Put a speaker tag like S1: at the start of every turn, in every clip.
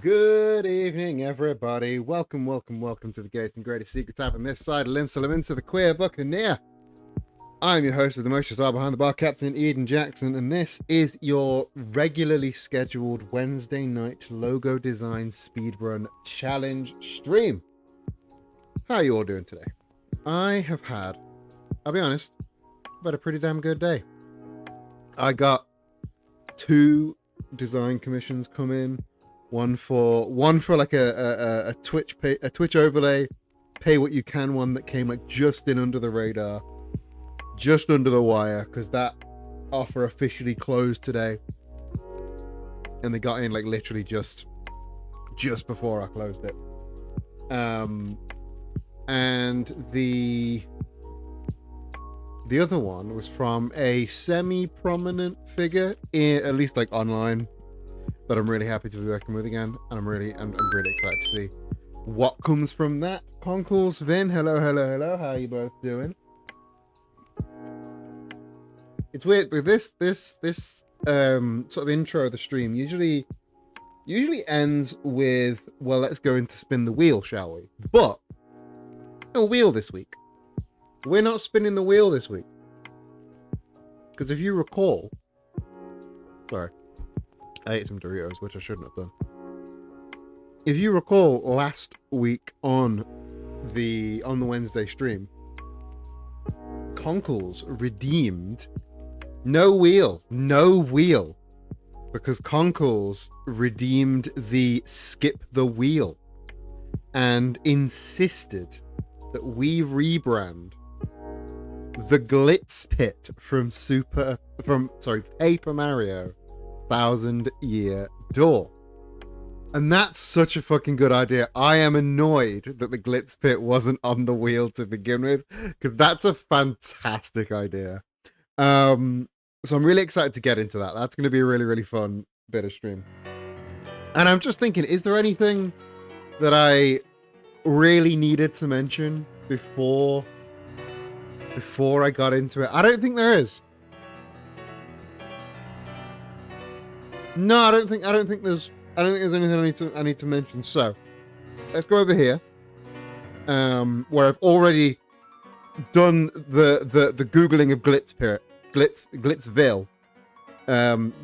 S1: Good evening, everybody. Welcome to the Greatest and Greatest Secret Tap on this side of Limsalem into the Queer Buccaneer. I'm your host of the most bizarre behind the bar, Captain Eden Jackson, and this is your regularly scheduled Wednesday night logo design speedrun challenge stream. How are you all doing today? I have had, I'll be honest, I've had a pretty damn good day. I got 2 design commissions come in. One for like a Twitch overlay, pay what you can one that came like just in under the radar, just under the wire, because that offer officially closed today, and they got in like literally just before I closed it. And the other one was from a semi-prominent figure, at least like online, that I'm really happy to be working with again, and I'm really excited to see what comes from that. Concourse Vin, hello, how are you both doing? It's weird, but this sort of intro of the stream usually ends with, well, let's go into spin the wheel, shall we? But no wheel this week. We're not spinning the wheel this week, because if you recall, sorry, I ate some Doritos, which I shouldn't have done. If you recall, last week on the Wednesday stream, Conkles redeemed no wheel, because Conkles redeemed the skip the wheel and insisted that we rebrand the Glitz pit from Paper Mario 1000-Year Door. And that's such a fucking good idea. I am annoyed that the Glitz pit wasn't on the wheel to begin with, because that's a fantastic idea. So I'm really excited to get into that. That's going to be a really, really fun bit of stream. And I'm just thinking, is there anything that I really needed to mention before I got into it? I don't think there is. No, I don't think there's anything I need to mention. So let's go over here, where I've already done the googling of Glitzville.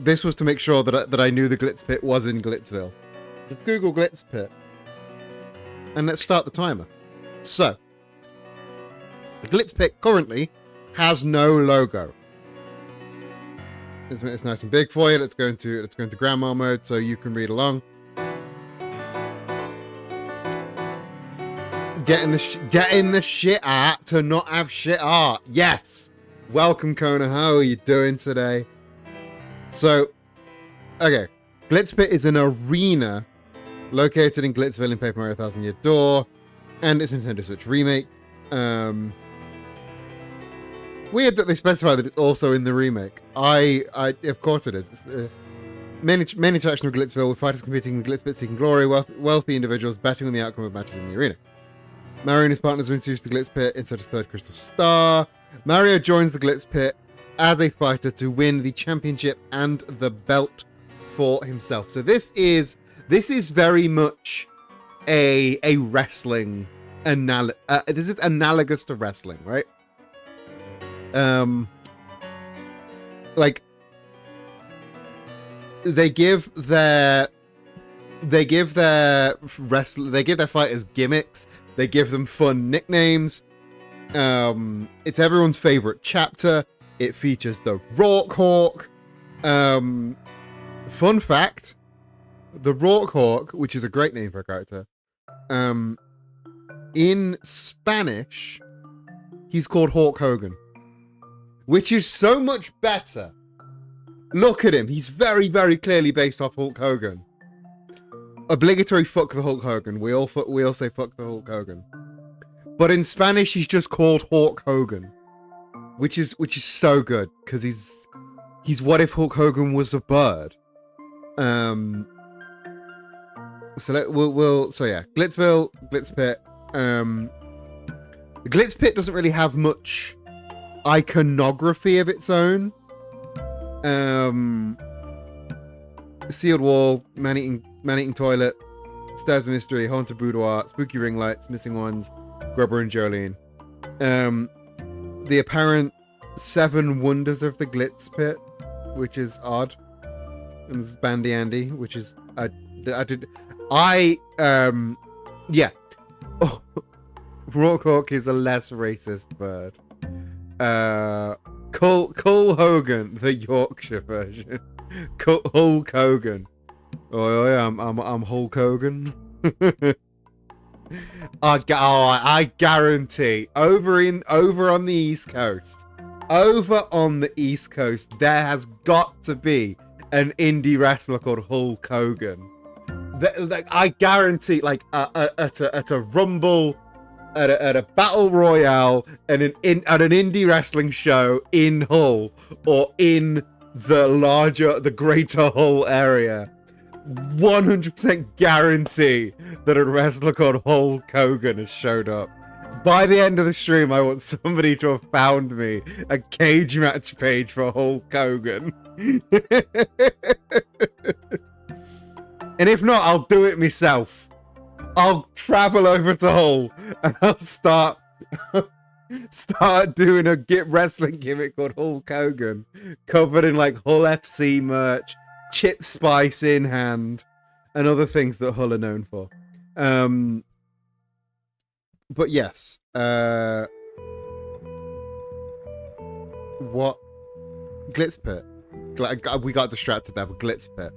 S1: This was to make sure that I knew the Glitz pit was in Glitzville. Let's Google Glitz pit, and let's start the timer. So the Glitz pit currently has no logo. It's nice and big for you. Let's go into grandma mode so you can read along. Getting the shit art to not have shit art. Yes. Welcome, Kona. How are you doing today? So, okay. Glitz Pit is an arena located in Glitzville in Paper Mario 1000-Year Door, and it's a Nintendo Switch remake. Weird that they specify that it's also in the remake. Of course it is. It's main attraction of Glitzville, with fighters competing in Glitz Pit seeking glory, wealthy individuals betting on the outcome of matches in the arena. Mario and his partners are introduced to the Glitz Pit inside a third crystal star. Mario joins the Glitz Pit as a fighter to win the championship and the belt for himself. So this is very much a wrestling this is analogous to wrestling, right? Like they give their fighters gimmicks, they give them fun nicknames. It's everyone's favorite chapter. It features the Rock Hawk. Fun fact, the Rock Hawk, which is a great name for a character, in Spanish he's called Hulk Hogan, which is so much better. Look at him. He's very, very clearly based off Hulk Hogan. Obligatory fuck the Hulk Hogan. We all say fuck the Hulk Hogan. But in Spanish, he's just called Hulk Hogan, which is so good, because he's what if Hulk Hogan was a bird. So yeah, Glitzville, Glitz Pit. The Glitz Pit doesn't really have much iconography of its own. Sealed wall, man-eating toilet, Stairs of Mystery, Haunted Boudoir, Spooky Ring Lights, Missing Ones, Grubber and Jolene. The apparent 7 wonders of the Glitz Pit, which is odd. And this is Bandy Andy, which is yeah. Oh, Rawkhawk is a less racist bird. Cole Hogan, the Yorkshire version. Hulk Hogan. Oh yeah, I'm Hulk Hogan. I guarantee over on the East Coast, there has got to be an indie wrestler called Hulk Hogan. I guarantee, like at a Rumble, at a Battle Royale, and at an indie wrestling show in Hull or in the greater Hull area, 100% guarantee that a wrestler called Hulk Hogan has showed up. By the end of the stream, I want somebody to have found me a cage match page for Hulk Hogan. And if not, I'll do it myself. I'll travel over to Hull and I'll start doing a wrestling gimmick called Hulk Hogan, covered in like Hull FC merch, Chip Spice in hand, and other things that Hull are known for. But yes, what? Glitz Pit. We got distracted there, but Glitz Pit.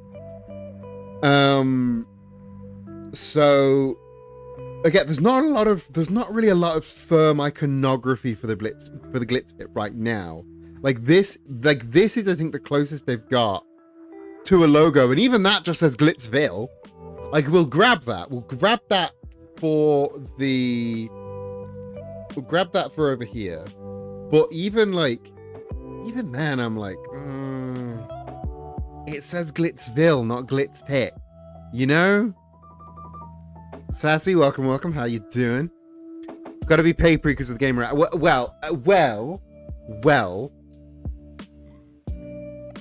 S1: So again, there's not really a lot of firm iconography for the Glitz Pit right now. Like this is, I think, the closest they've got to a logo, and even that just says Glitzville. Like, we'll grab that for over here. But even then, I'm like, it says Glitzville, not Glitz Pit. You know? Sassy, welcome. How you doing? It's got to be papery because of the game. Well.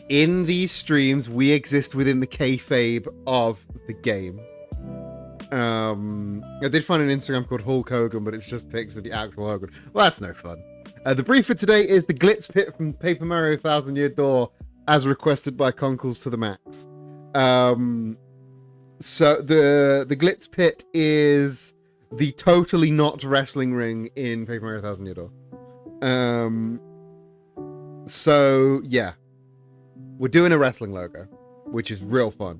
S1: In these streams, we exist within the kayfabe of the game. I did find an Instagram called Hulk Hogan, but it's just pics of the actual Hogan. Well, that's no fun. The brief for today is the Glitz Pit from Paper Mario Thousand Year Door, as requested by Conkles to the Max. So the Glitz Pit is the totally not wrestling ring in Paper Mario Thousand Year Door. So yeah, we're doing a wrestling logo, which is real fun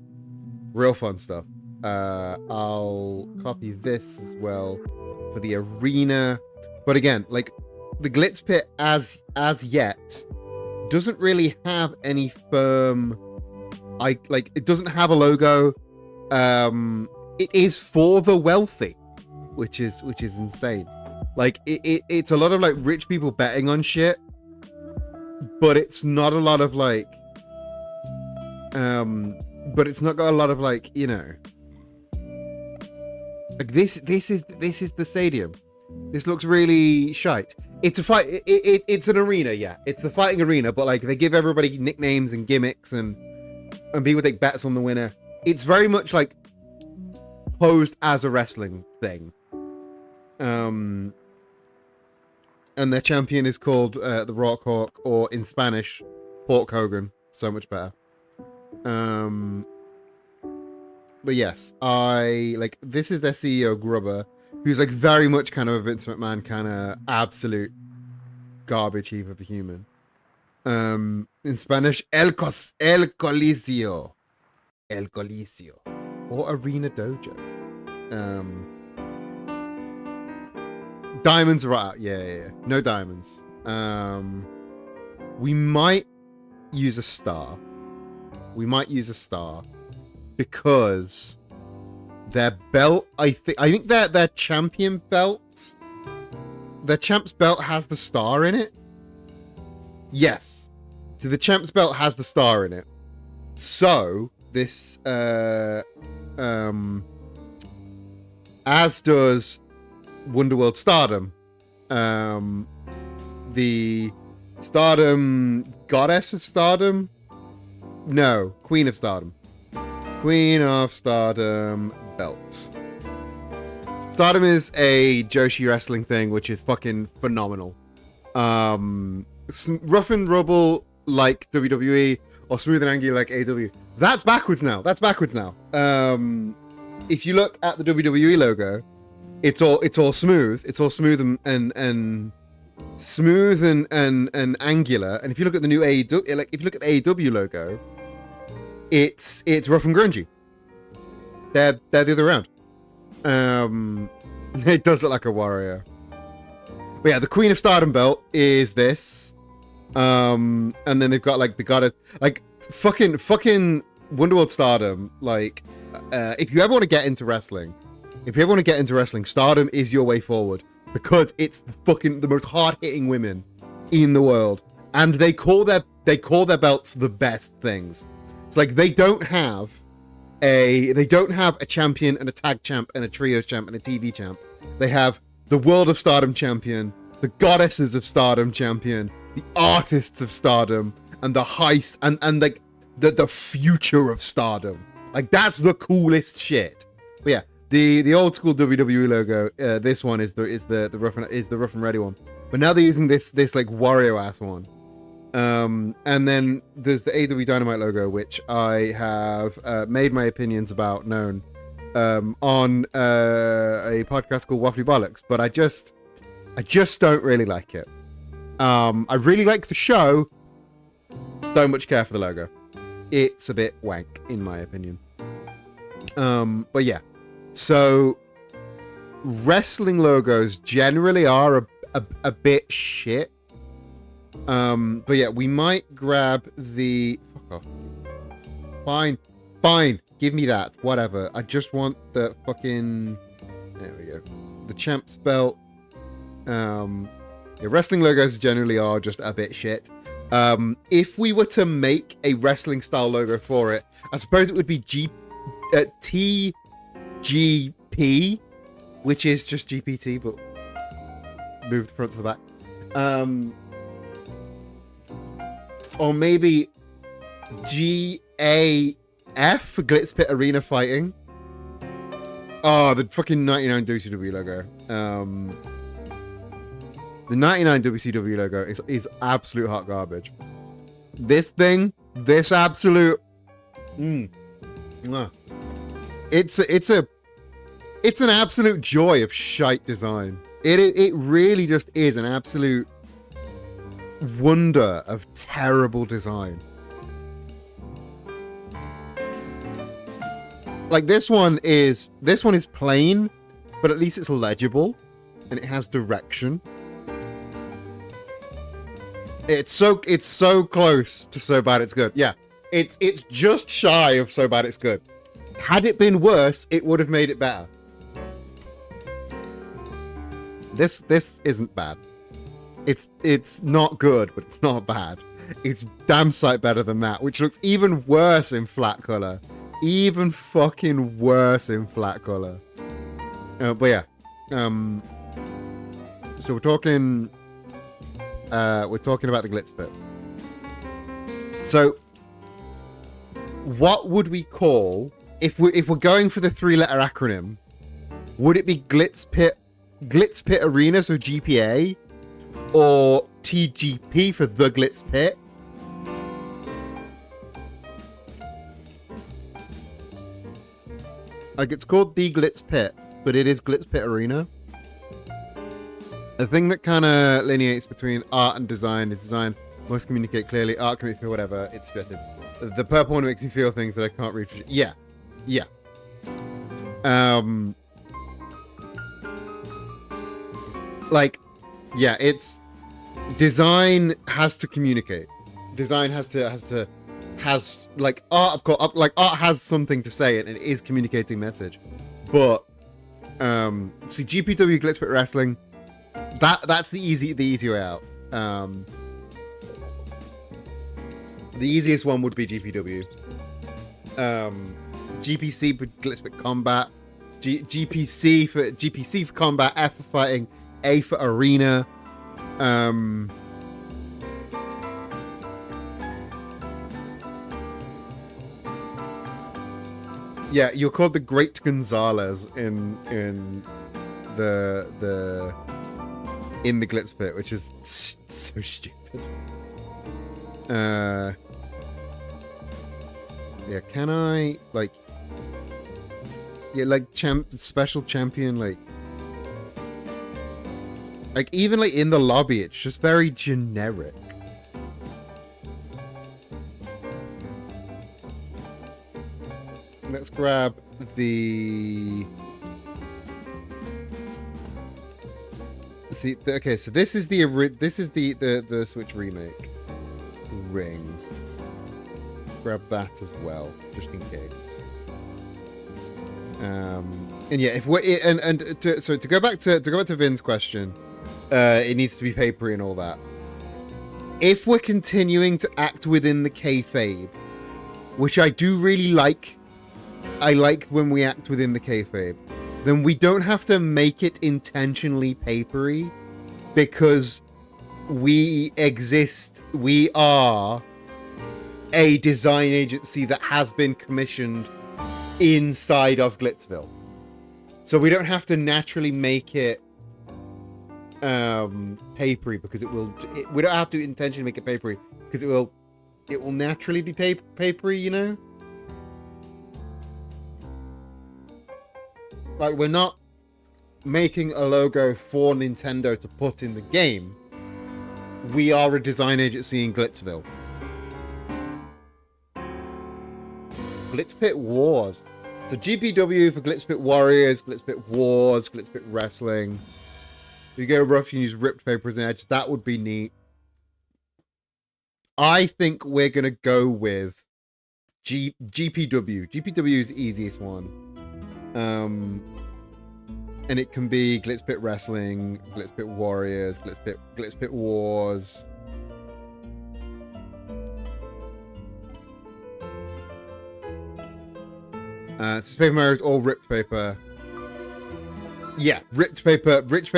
S1: stuff. I'll copy this as well for the arena. But again, like, the Glitz Pit as yet doesn't really have any firm, it doesn't have a logo. It is for the wealthy, which is insane. Like, it's a lot of like rich people betting on shit, but it's not a lot of like, but it's not got a lot of like, you know, like this is the stadium. This looks really shite. It's a fight. It's an arena, yeah. It's the fighting arena, but like they give everybody nicknames and gimmicks, and people take bets on the winner. It's very much like posed as a wrestling thing. And their champion is called the Rawkhawk, or in Spanish, Hulk Hogan. So much better. But yes, this is their CEO, Grubber, who's like very much kind of a Vince McMahon kind of absolute garbage heap of a human. In Spanish, El Coliseo. El Coliseo. Or Arena Dojo. Diamonds are right out. Yeah. No diamonds. We might use a star. Because their belt, I think their champion belt, their champ's belt has the star in it. Yes. So the champ's belt has the star in it. So this, as does Wonderworld Stardom. The Stardom Goddess of Stardom? No, Queen of Stardom. Queen of Stardom, belts. Stardom is a Joshi wrestling thing, which is fucking phenomenal. Rough and rubble like WWE, or smooth and angular like AW. That's backwards now. If you look at the WWE logo, it's all smooth. It's all smooth and smooth and angular. And if you look at the new AEW, like if you look at the AEW logo, it's rough and grungy. They're the other way around. It does look like a warrior. But yeah, the Queen of Stardom belt is this. And then they've got like the goddess, like fucking Wonderworld Stardom. Like, if you ever want to get into wrestling, Stardom is your way forward, because it's the most hard-hitting women in the world, and they call their belts the best things. It's like they don't have a champion and a tag champ and a trios champ and a TV champ. They have the World of Stardom champion, the Goddesses of Stardom champion, the Artists of Stardom, and the heist and like the future of Stardom. Like, that's the coolest shit. But yeah, the old school WWE logo. This one is the rough and ready one. But now they're using this like Wario ass one. And then there's the AW Dynamite logo, which I have made my opinions about known on a podcast called Waffly Bollocks, but I just don't really like it. I really like the show, don't much care for the logo. It's a bit wank, in my opinion. But yeah, so wrestling logos generally are a bit shit. But yeah, we might grab the... Fuck off. Fine. Give me that. Whatever. I just want the fucking... There we go. The champ's belt. Yeah, wrestling logos generally are just a bit shit. If we were to make a wrestling style logo for it, I suppose it would be TGP, which is just GPT, but move the front to the back. Or maybe GAF for Glitz Pit Arena Fighting. Oh, the fucking 99 WCW logo. The 99 WCW logo is absolute hot garbage. This absolute... It's an absolute joy of shite design. It really just is an absolute wonder of terrible design. Like this one is plain, but at least it's legible and it has direction. It's so close to so bad it's good. Yeah, it's just shy of so bad it's good. Had it been worse, it would have made it better. This isn't bad. It's not good, but it's not bad. It's damn sight better than that, which looks even worse in flat color. Even fucking worse in flat color. But yeah. So we're talking about the Glitz Pit. So what would we call, if we're going for the 3-letter acronym, would it be Glitz Pit Arena, so GPA, or TGP for the Glitz Pit? Like, it's called the Glitz Pit, but it is Glitz Pit Arena. The thing that kind of lineates between art and design is design must communicate clearly, art can make me feel whatever, it's subjective. The purple one makes me feel things that I can't read. Yeah. Like, yeah, it's... Design has to communicate. Design has like, art, of course, like, art has something to say and it is communicating message. But, see, GPW Glitz Pit Wrestling, that's the easy way out. The easiest one would be GPW. GPC for Glitz Pit Combat, GPC for Combat, F for Fighting, A for Arena. Yeah, you're called the Great Gonzalez in the Glitz pit, which is so stupid. Yeah, can I like special champion like even like in the lobby it's just very generic. Let's grab the okay, so this is the Switch remake ring. Grab that as well, just in case. And yeah, if we're to go back to Vin's question, it needs to be papery and all that. If we're continuing to act within the kayfabe, which I do really like, I like when we act within the kayfabe, then we don't have to make it intentionally papery, because we exist. We are a design agency that has been commissioned inside of Glitzville, so we don't have to naturally make it papery, because we don't have to intentionally make it papery, because it will naturally be papery, you know. Like, we're not making a logo for Nintendo to put in the game. We are a design agency in Glitzville. Glitz Pit Wars. So GPW for Glitz Pit Warriors, Glitz Pit Wars, Glitz Pit Wrestling. If you go rough, you use ripped paper as an edge. That would be neat. I think we're going to go with GPW. GPW is the easiest one. And it can be Glitz Pit Wrestling, Glitz Pit Warriors, Glitz Pit Wars. So Paper Mario is all ripped paper. Yeah, ripped paper. Ripped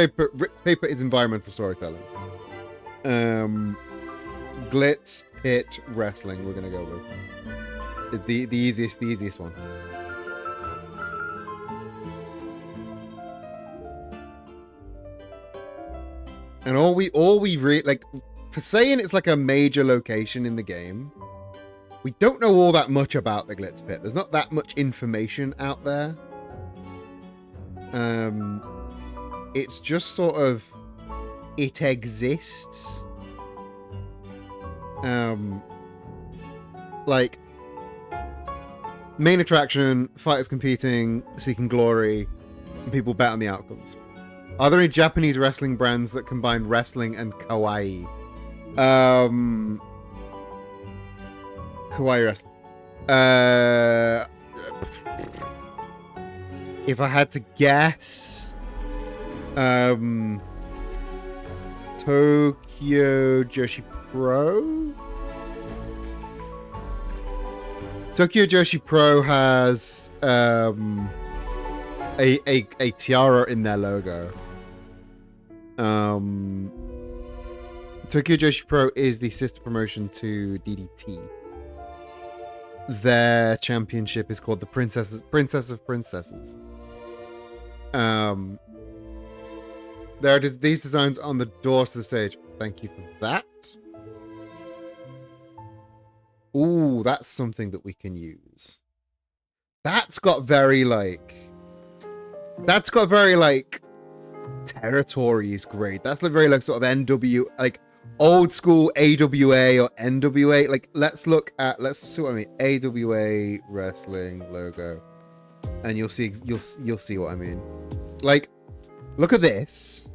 S1: paper is environmental storytelling. Glitz Pit Wrestling. We're gonna go with the easiest one. And all we like, for saying it's like a major location in the game, we don't know all that much about the Glitz Pit. There's not that much information out there. It's just sort of, it exists. Like, main attraction, fighters competing, seeking glory, and people bet on the outcomes. Are there any Japanese wrestling brands that combine wrestling and kawaii? Kawaii wrestling. If I had to guess, Tokyo Joshi Pro? Tokyo Joshi Pro has a tiara in their logo. Tokyo Joshi Pro is the sister promotion to DDT. Their championship is called the Princess of Princesses. There are these designs on the doors to the stage. Thank you for that. Ooh, that's something that we can use. That's got very like territory is great. That's like very like sort of NW, like old school AWA or NWA. Like, let's see what I mean. AWA wrestling logo, and you'll see what I mean. Like, look at this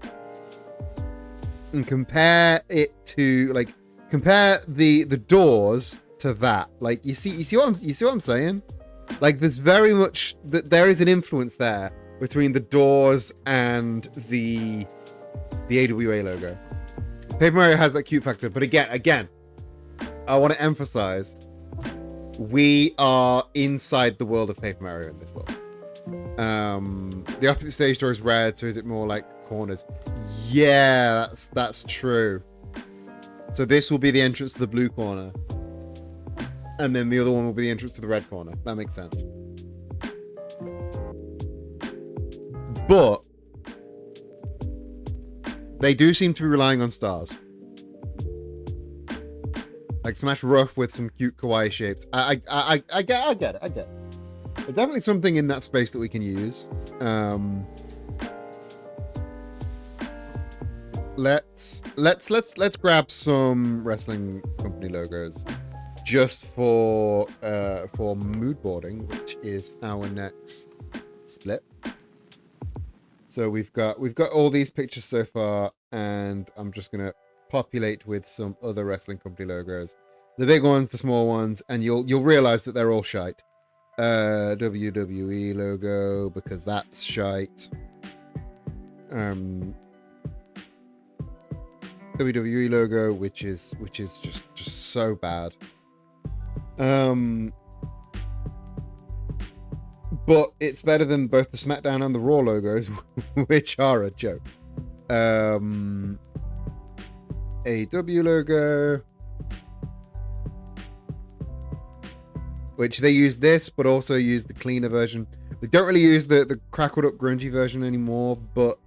S1: and compare it to, like, compare the doors to that. Like, you see what I'm saying? Like, there's very much that there is an influence there between the doors and the AWA logo. Paper Mario has that cute factor, but again, I want to emphasize, we are inside the world of Paper Mario in this world. The opposite stage door is red, so is it more like corners? Yeah, that's true. So this will be the entrance to the blue corner, and then the other one will be the entrance to the red corner. That makes sense. But they do seem to be relying on stars. Like Smash Rough with some cute kawaii shapes. I get it. There's definitely something in that space that we can use. Let's grab some wrestling company logos just for mood boarding, which is our next split. So we've got all these pictures so far, and I'm just gonna populate with some other wrestling company logos, the big ones, the small ones, and you'll realize that they're all shite. WWE logo, because that's shite. WWE logo, which is just so bad. But it's better than both the SmackDown and the Raw logos, which are a joke. AEW logo, which they use this, but also use the cleaner version. They don't really use the crackled up grungy version anymore, but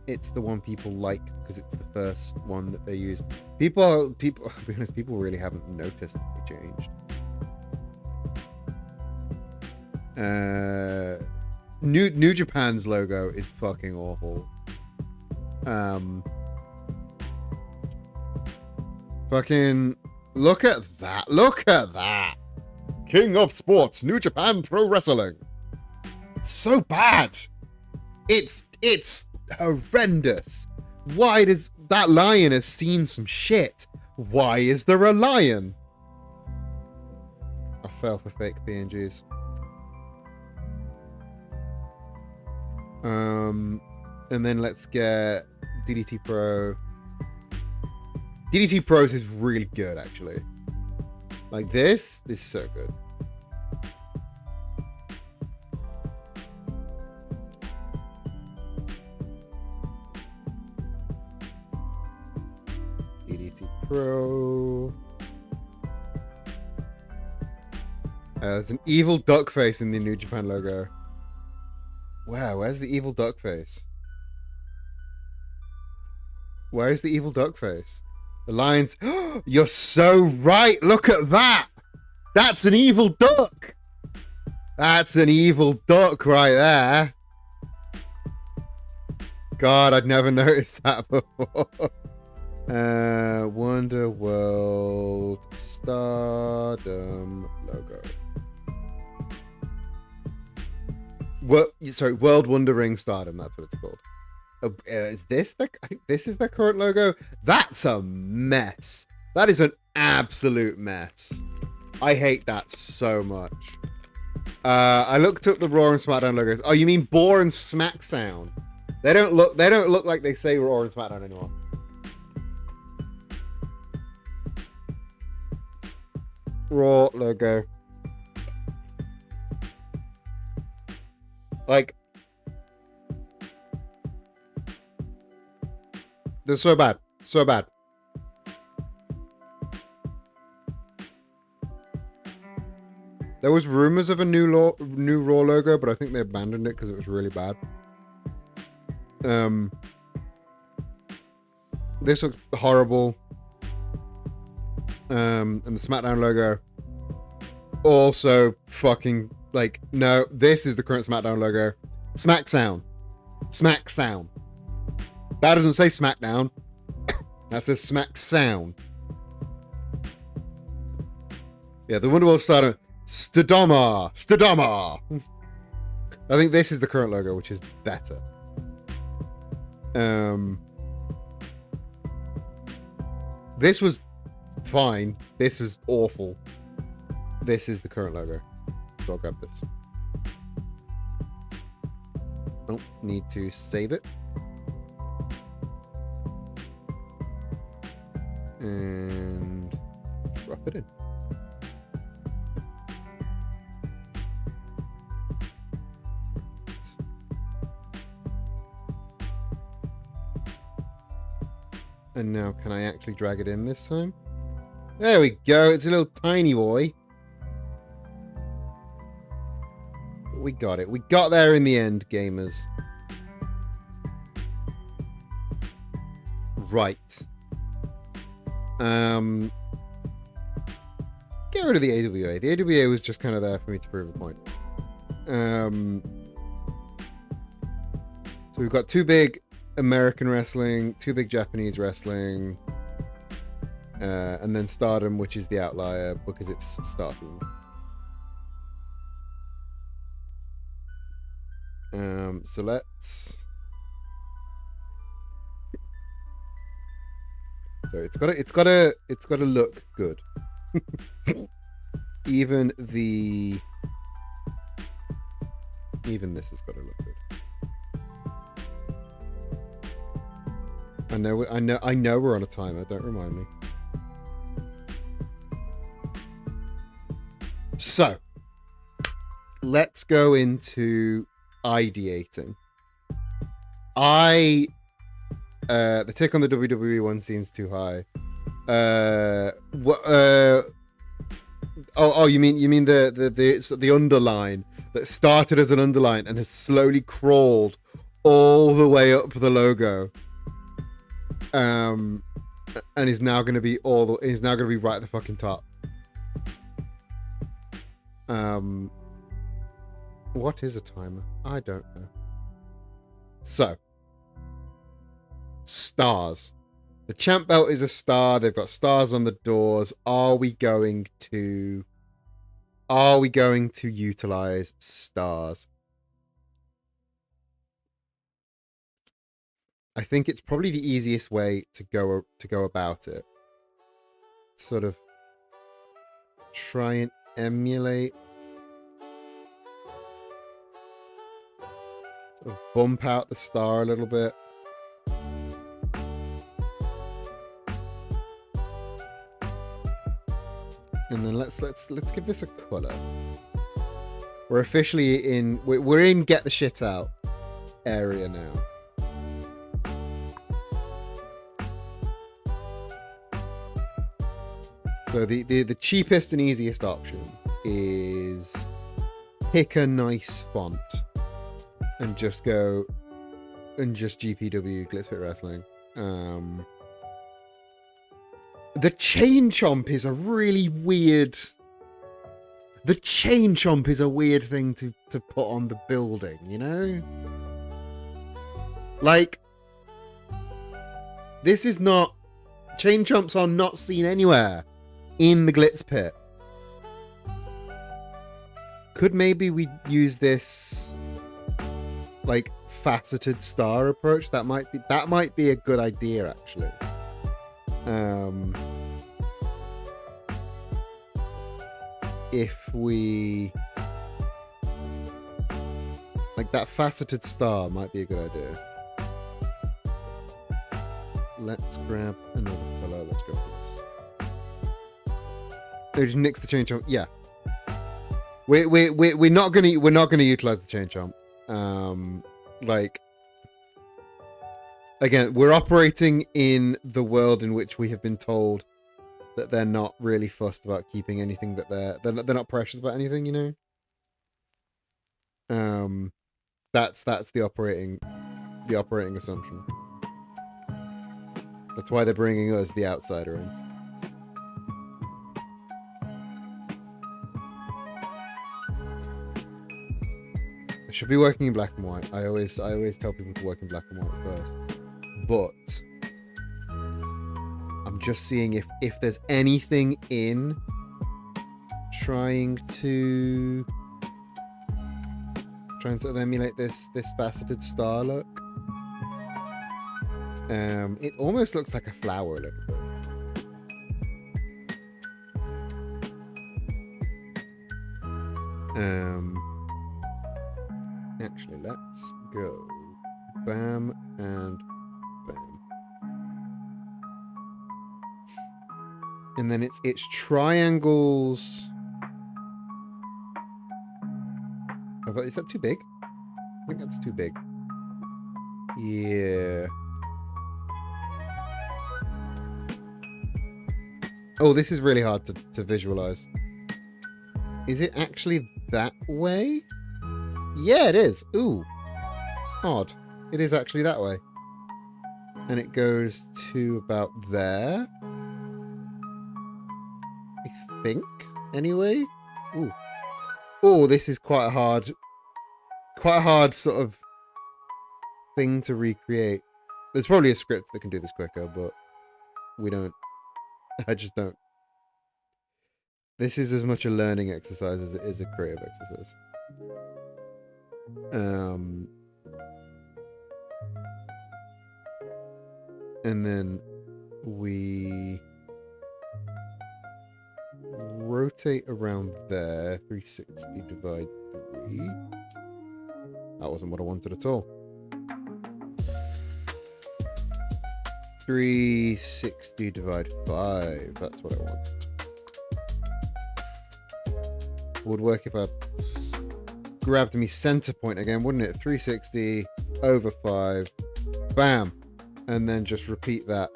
S1: it's the one people like because it's the first one that they use. People, I'll be honest, people really haven't noticed that they changed. New Japan's logo is fucking awful. Fucking look at that. King of Sports, New Japan Pro Wrestling. It's so bad. It's horrendous. Why does that lion has seen some shit? Why is there a lion? I fell for fake PNGs. And then let's get DDT Pro. DDT Pros is really good, actually. Like this is so good. DDT Pro. There's an evil duck face in the New Japan logo. Wow, where's the evil duck face? Where's the evil duck face? The lions. You're so right. Look at that. That's an evil duck. That's an evil duck right there. God, I'd never noticed that before. Wonder World Stardom logo. Sorry, World Wondering Stardom. That's what it's called. Is this I think this is their current logo. That's a mess. That is an absolute mess. I hate that so much. I looked up the Raw and SmackDown logos. Oh, you mean Boar and SmackSound? They don't look like they say Raw and SmackDown anymore. Raw logo. Like, they're so bad. So bad. There was rumors of a new Raw logo, but I think they abandoned it because it was really bad. This looks horrible. And the SmackDown logo also fucking, like, no, this is the current SmackDown logo. SmackSound. SmackSound. That doesn't say SmackDown. That says SmackSound. Yeah, the Wonderworld Stardom. Stadoma. I think this is the current logo, which is better. This was fine. This was awful. This is the current logo. So I'll grab this. Oh, need to save it. And drop it in. And now, can I actually drag it in this time? There we go. It's a little tiny boy. We got it. We got there in the end, gamers. Right. Get rid of the AWA. The AWA was just kind of there for me to prove a point. So we've got 2 big American wrestling, 2 big Japanese wrestling, and then Stardom, which is the outlier because it's Stardom. So let's. So it's gotta look good. Even this has got to look good. I know we're on a timer. Don't remind me. So let's go into ideating. The tick on the WWE one seems too high. You mean the underline that started as an underline and has slowly crawled all the way up the logo, and is now going to be right at the fucking top. What is a timer? I don't know. So, stars. The champ belt is a star. They've got stars on the doors. Are we going to utilize stars? I think it's probably the easiest way to go about it. Sort of try and emulate. Sort of bump out the star a little bit. And then let's give this a color. We're officially in get the shit out area now. So the cheapest and easiest option is pick a nice font and just go and just GPW Glitz Fit Wrestling. The chain chomp is a really weird. The chain chomp is a weird thing to put on the building, you know? Like, this is not. Chain chomps are not seen anywhere in the Glitz Pit. Could maybe we use this like faceted star approach? That might be a good idea, actually. If we like that faceted star might be a good idea. Let's grab another color. Let's grab this. Oh, just nix the chain chomp. Yeah, we're not gonna utilize the chain chomp. Like, again, we're operating in the world in which we have been told that they're not really fussed about keeping anything that they're not precious about anything, you know. That's the operating assumption. That's why they're bringing us, the outsider, in. I should be working in black and white. I always tell people to work in black and white first, but I'm just seeing if there's anything in trying to sort of emulate this faceted star look. It almost looks like a flower a little bit. Actually, let's go bam and bam. And then it's triangles. Oh, is that too big? I think that's too big. Yeah. Oh, this is really hard to visualize. Is it actually that way? Yeah, it is. Ooh. Odd. It is actually that way. And it goes to about there. I think. Anyway. Ooh. Oh, this is quite a hard sort of thing to recreate. There's probably a script that can do this quicker, but we don't. I just don't. This is as much a learning exercise as it is a creative exercise. And then we rotate around there. 360 divide 3. That wasn't what I wanted at all. 360 divide 5. That's what I want. Would work if I grabbed me center point again, wouldn't it? 360 over 5. Bam. And then just repeat that.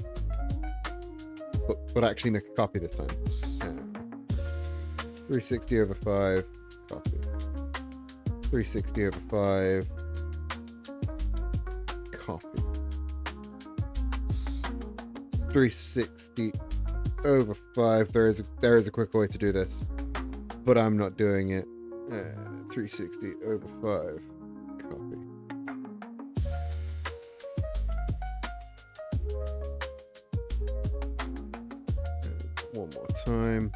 S1: But actually make a copy this time. 360 over 5. Copy. 360 over 5. Copy. 360 over 5. There is a quicker way to do this, but I'm not doing it. 360 over 5. Copy. One more time,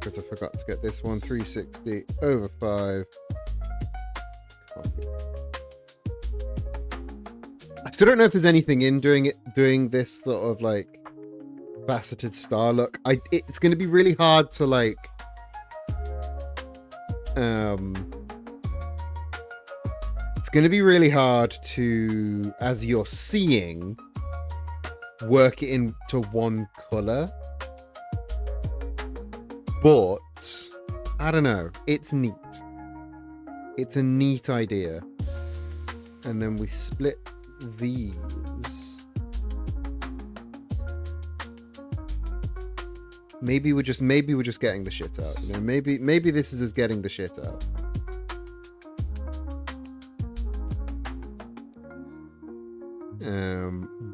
S1: because I forgot to get this one. 360 over 5. Copy. I still don't know if there's anything in doing this sort of like faceted star look. It's going to be really hard to like it's going to be really hard to, as you're seeing, work it into one color. But I don't know, it's neat. It's a neat idea. And then we split these. Maybe we're just getting the shit out. You know, maybe this is us getting the shit out.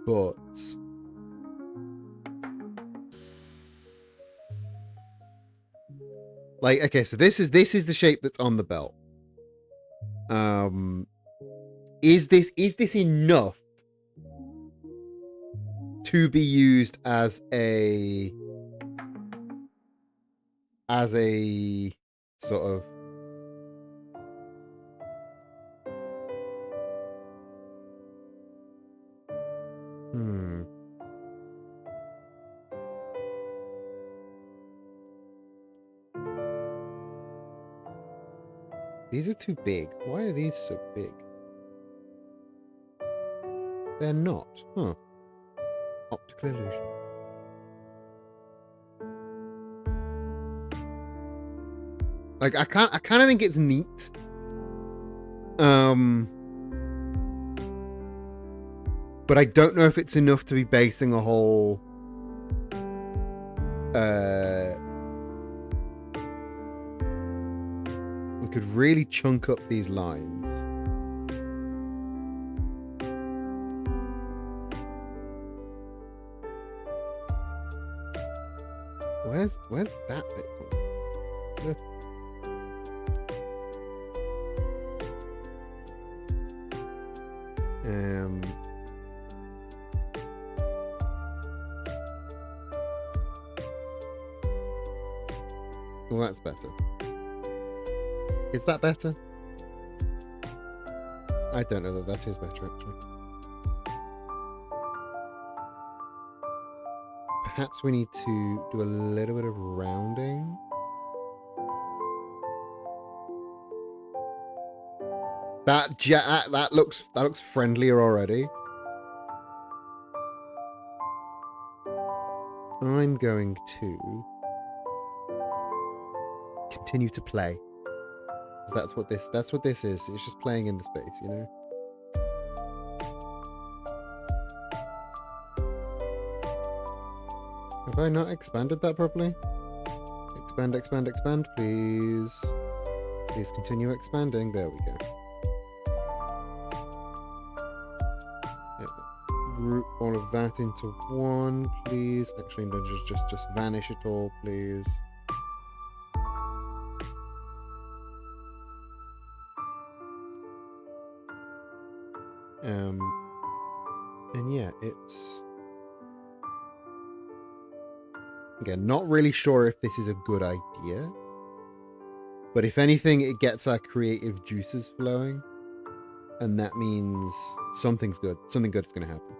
S1: But like, okay, so this is the shape that's on the belt. Is this enough to be used as a sort of These are too big. Why are these so big? They're not. Huh. Optical illusion. Like, I kind of think it's neat. But I don't know if it's enough to be basing a whole we could really chunk up these lines. Where's that bit coming? Look. Well, that's better. Is that better? I don't know that is better, actually. Perhaps we need to do a little bit of rounding. That looks friendlier already. I'm going to continue to play. That's what this is. It's just playing in the space, you know? Have I not expanded that properly? Expand, please. Please continue expanding. There we go. Group all of that into one, please. Actually, no, just vanish it all, please. And yeah, it's again not really sure if this is a good idea, but if anything, it gets our creative juices flowing, and that means something's good. Something good is going to happen.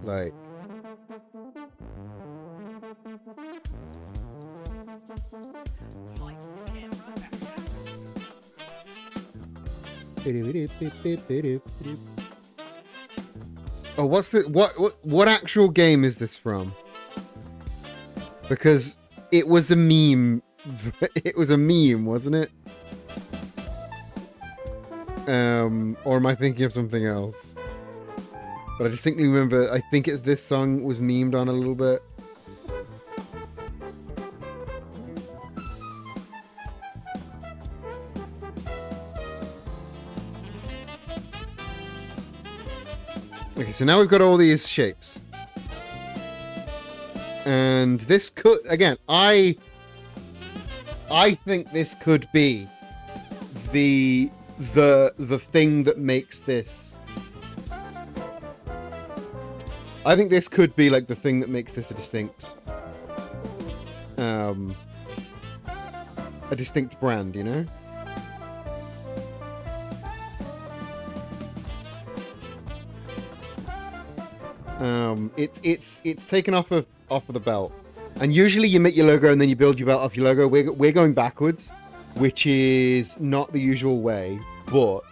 S1: Like, oh, what's the what actual game is this from? Because it was a meme. It was a meme, wasn't it? Or am I thinking of something else? But I distinctly remember, I think it's this song was memed on a little bit. Okay, so now we've got all these shapes. And this could, again, I think this could be the thing that makes this. I think this could be like the thing that makes this a distinct brand, you know? It's taken off of the belt, and usually you make your logo and then you build your belt off your logo. We're going backwards, which is not the usual way, but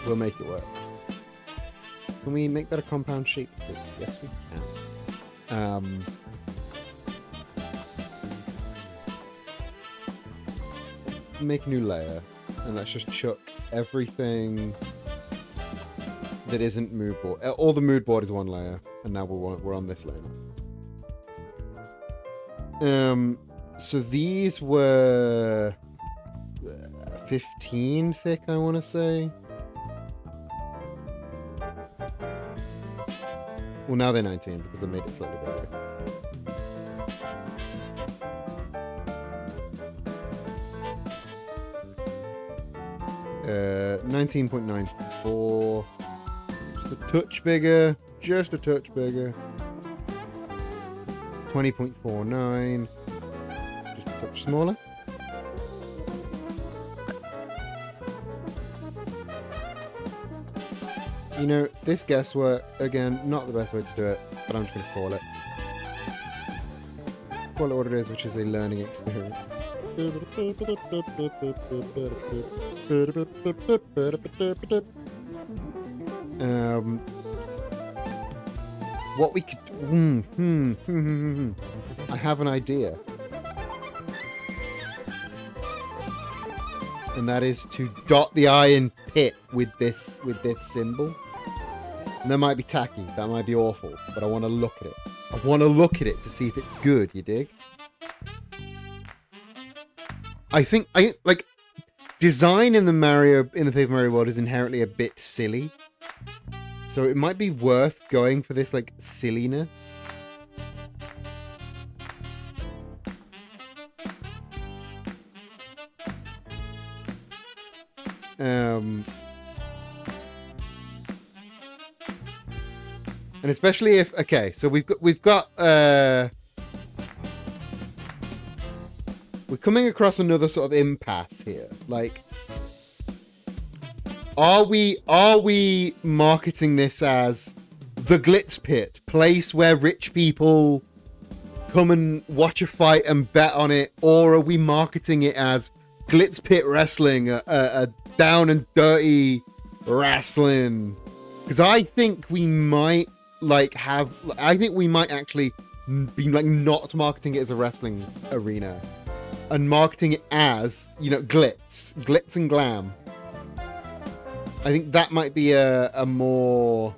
S1: we'll make it work. Can we make that a compound shape, please? Yes, we can. Make a new layer, and let's just chuck everything that isn't mood board. All the mood board is one layer, and now we're on this layer. So these were 15 thick, I want to say. Well, now they're 19 because I made it slightly bigger. 19.94. Just a touch bigger. Just a touch bigger. 20.49. Just a touch smaller. You know, this guesswork, again, not the best way to do it, but I'm just going to call it. Call it what it is, which is a learning experience. What we could... I have an idea. And that is to dot the I in pit with this symbol. And that might be tacky, that might be awful, but I want to look at it. I want to look at it to see if it's good, you dig? I think like design in the Paper Mario world is inherently a bit silly. So it might be worth going for this like silliness. And especially if, okay, so we're coming across another sort of impasse here. Like, are we marketing this as the Glitz Pit, place where rich people come and watch a fight and bet on it, or are we marketing it as Glitz Pit Wrestling, a down and dirty wrestling? Because I think we might actually be like not marketing it as a wrestling arena, and marketing it as, you know, glitz and glam. I think that might be a more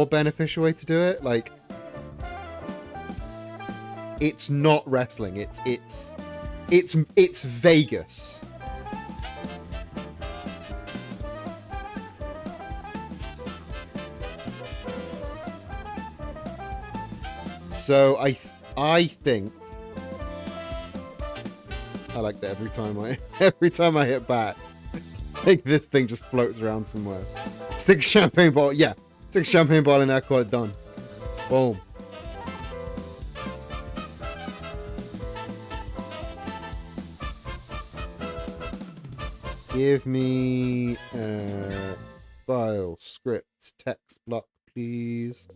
S1: beneficial way to do it. Like, it's not wrestling. It's Vegas. So I think I like that every time I hit back. I think this thing just floats around somewhere. Stick a champagne bottle. Yeah. Stick a champagne bottle in there, call it done. Boom. Give me file, scripts, text block, please.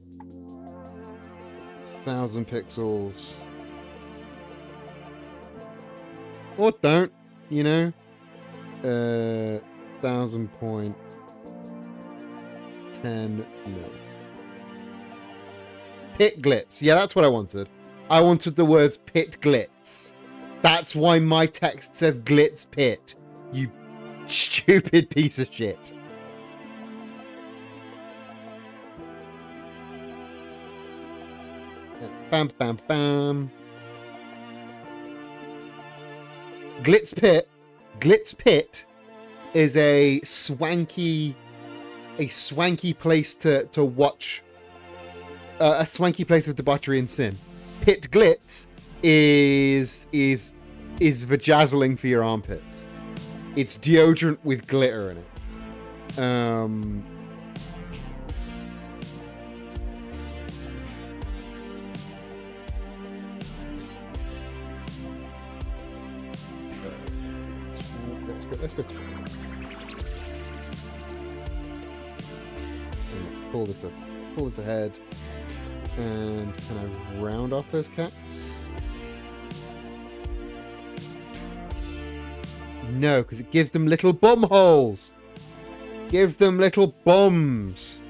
S1: 1,000 pixels. Or don't, you know. 1,000.10 mil. Pit glitz. Yeah, that's what I wanted. I wanted the words pit glitz. That's why my text says glitz pit. You stupid piece of shit. Bam, bam, bam. Glitz Pit is a swanky place to watch, a swanky place of debauchery and sin. Pit Glitz is vajazzling for your armpits. It's deodorant with glitter in it. Let's go through. And let's pull this ahead. And can I round off those caps? No, because it gives them little bum holes. Gives them little bums.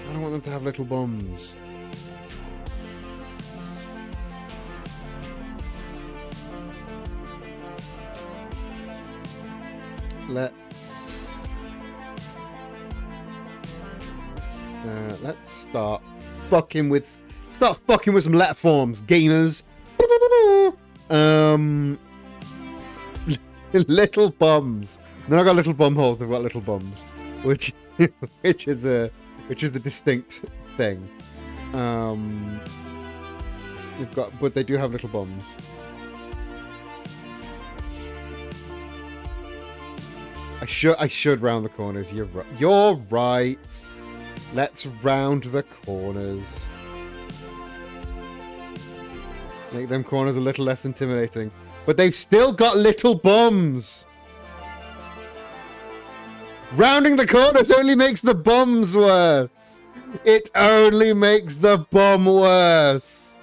S1: I don't want them to have little bums. Let's start fucking with some letter forms, gamers. Little bums. They're not got little bum holes. They've got little bums, which is a distinct thing. But they do have little bums. I should round the corners. You're right. Let's round the corners. Make them corners a little less intimidating. But they've still got little bums. Rounding the corners only makes the bums worse. It only makes the bum worse.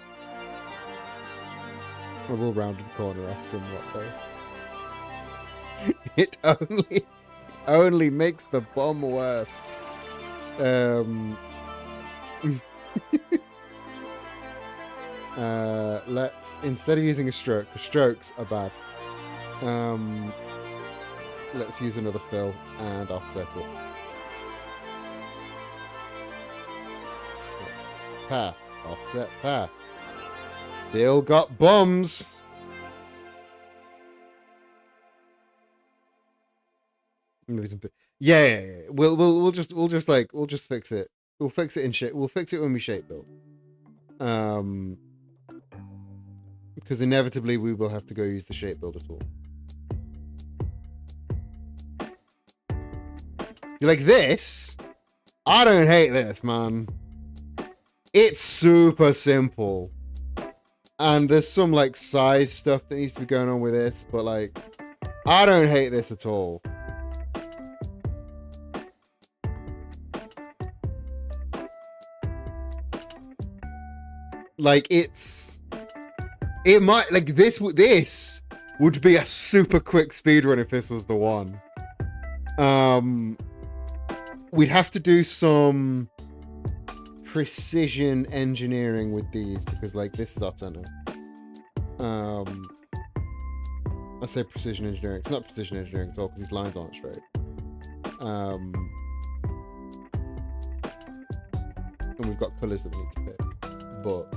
S1: I will round the corner off somewhat though. It only makes the bum worse. Let's, instead of using a stroke, the strokes are bad. Let's use another fill and offset it. Path, offset, path. Still got bums. Yeah. We'll just fix it. We'll fix it in shape. We'll fix it when we shape build. Because inevitably we will have to go use the shape builder tool. You like this? I don't hate this, man. It's super simple. And there's some like size stuff that needs to be going on with this, but like I don't hate this at all. Like it might, like this would be a super quick speedrun if this was the one. We'd have to do some precision engineering with these because like this is off center. I say precision engineering. It's not precision engineering at all because these lines aren't straight. And we've got colors that we need to pick, but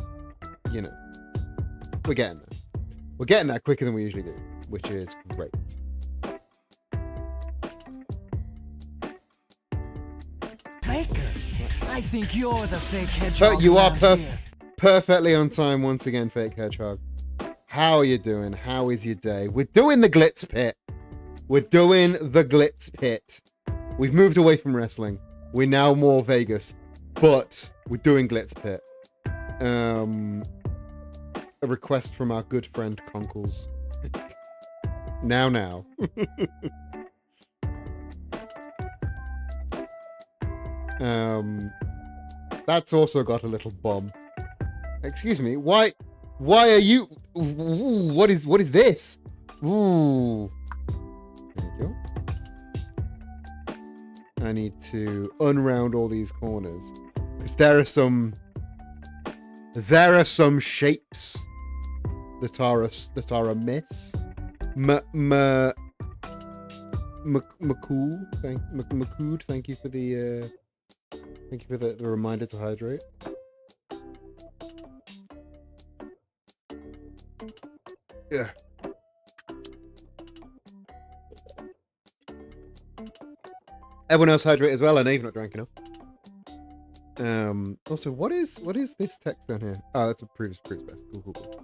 S1: you know, we're getting there. We're getting there quicker than we usually do, which is great.
S2: Faker, I think you're the fake hedgehog.
S1: But you are perfectly on time once again, fake hedgehog. How are you doing? How is your day? We're doing the Glitz pit. We're doing the Glitz pit. We've moved away from wrestling. We're now more Vegas, but we're doing Glitz pit. A request from our good friend Conkles. Now. That's also got a little bomb. Excuse me. Why are you? Ooh, what is this? Ooh. There you go. I need to unround all these corners because there are some shapes that are amiss. Makood, thank you for the reminder to hydrate. Yeah. Everyone else hydrate as well. I know you've not drank enough. Also, what is this text down here? Oh, that's a previous best. Cool.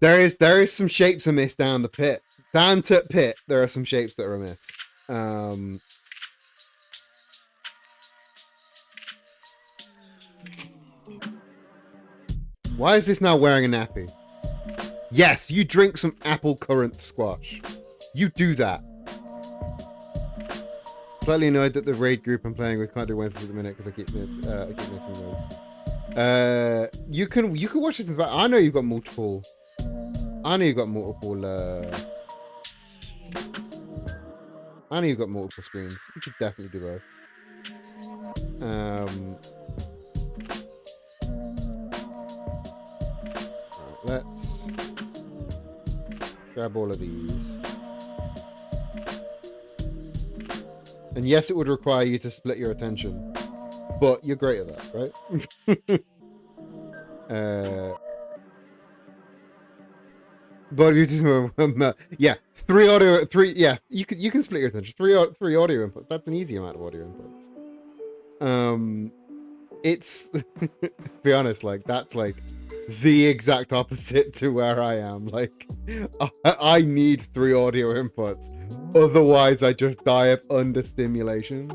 S1: There is some shapes amiss down the pit. Down to pit, there are some shapes that are amiss. Why is this now wearing a nappy? Yes, you drink some apple currant squash. You do that. Slightly annoyed that the raid group I'm playing with can't do Wednesdays at the minute because I keep missing those. You can watch this in the back. I know you've got multiple. I know you've got multiple screens. You could definitely do both. Right, let's grab all of these. And yes, it would require you to split your attention, but you're great at that, right? But yeah, yeah, you can split your attention. Three audio inputs. That's an easy amount of audio inputs. It's to be honest, like that's like the exact opposite to where I am. Like I need 3 audio inputs, otherwise I just die of understimulation.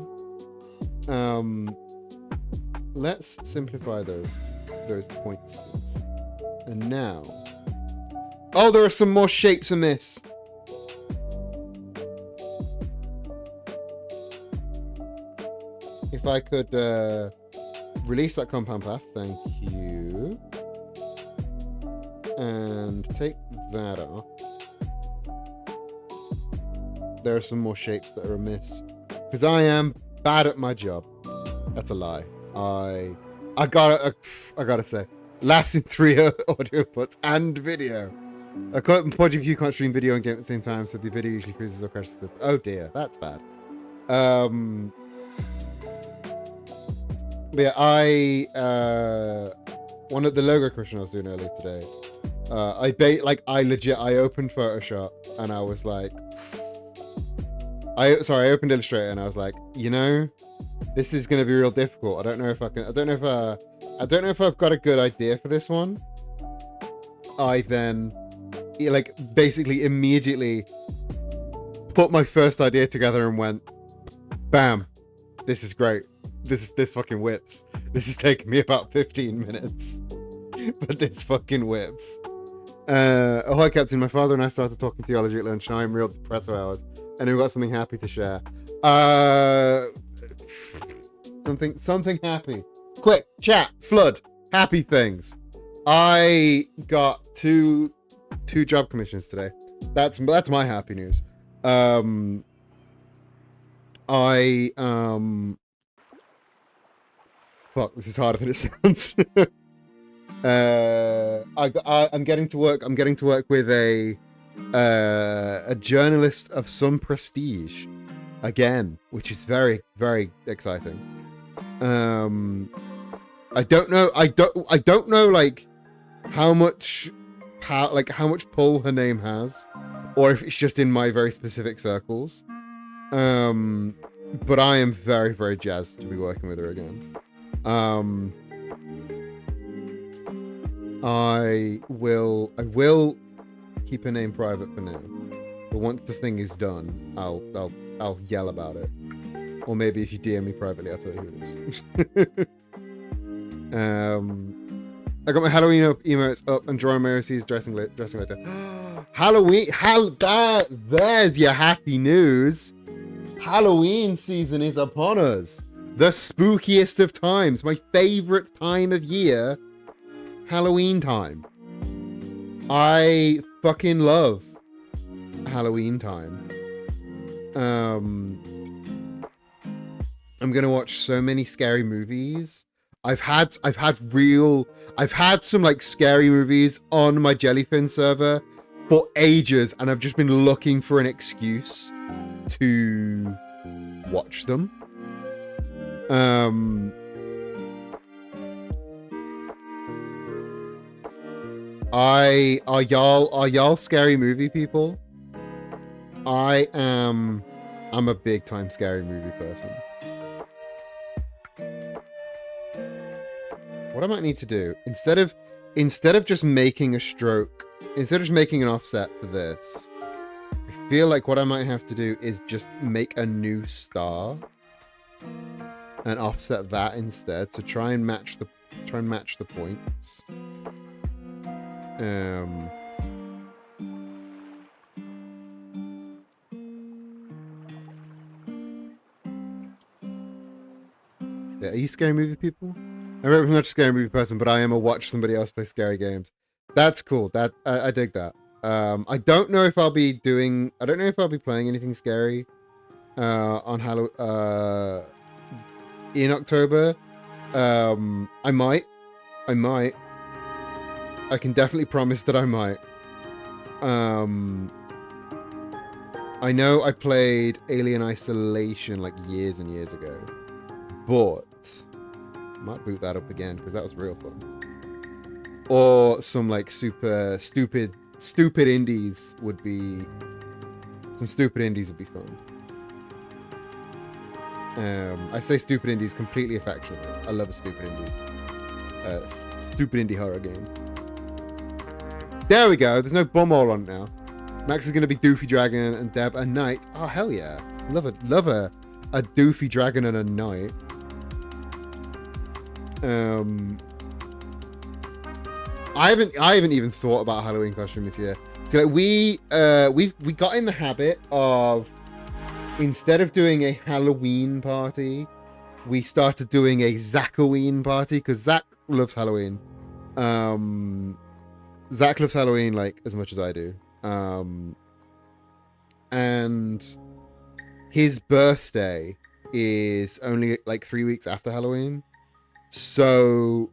S1: Let's simplify those points, please. And now, oh, there are some more shapes in this. If I could release that compound path, thank you. And take that off. There are some more shapes that are amiss. Because I am bad at my job. That's a lie. I gotta say, lasting 3 audio inputs and video. A point of view can't stream video and game at the same time, so the video usually freezes or crashes. Oh dear, that's bad. But yeah, one of the logo question I was doing earlier today, I opened Photoshop and I was like, I opened Illustrator and I was like, you know, this is going to be real difficult. I don't know if I've got a good idea for this one. I then basically immediately put my first idea together and went, bam, this is great. This fucking whips. This has taken me about 15 minutes, but this fucking whips. Oh, hi, Captain. My father and I started talking theology at lunch, and I'm real depresso hours, and we've got something happy to share. Something happy. Quick, chat, flood, happy things. I got two job commissions today. That's my happy news. Fuck, this is harder than it sounds. I'm getting to work. I'm getting to work with a journalist of some prestige again, which is very, very exciting. I don't know. I don't know like how much how much pull her name has, or if it's just in my very specific circles. But I am very, very jazzed to be working with her again. I will keep her name private for now. But once the thing is done, I'll yell about it. Or maybe if you DM me privately, I'll tell you who it is. I got my Halloween emotes up and drawing Mary's dressing later. Halloween, there's your happy news. Halloween season is upon us. The spookiest of times. My favorite time of year. Halloween time. I fucking love Halloween time. I'm gonna watch so many scary movies. I've had some like scary movies on my Jellyfin server for ages, and I've just been looking for an excuse to watch them. Are y'all scary movie people? I'm a big time scary movie person. What I might need to do, instead of just making a stroke, instead of just making an offset for this, I feel like what I might have to do is just make a new star and offset that instead. So try and match the points. Yeah, are you scary movie people? I'm very much a scary movie person, but I am a watch somebody else play scary games. That's cool. That I dig that. I don't know if I'll be playing anything scary on Halloween in October. I might. I can definitely promise that I might. I know I played Alien Isolation like years and years ago, but I might boot that up again because that was real fun. Or some like super stupid indies would be. Some stupid indies would be fun. I say stupid indies completely affectionately. I love a stupid indie. Stupid indie horror game. There we go. There's no bumhole on it now. Max is going to be Doofy Dragon and Deb a knight. Oh hell yeah! Love a Doofy Dragon and a knight. I haven't even thought about Halloween costume this year. So like, we got in the habit of, instead of doing a Halloween party, we started doing a Zachoween party because Zach loves Halloween. Zach loves Halloween like as much as I do. And his birthday is only like 3 weeks after Halloween. So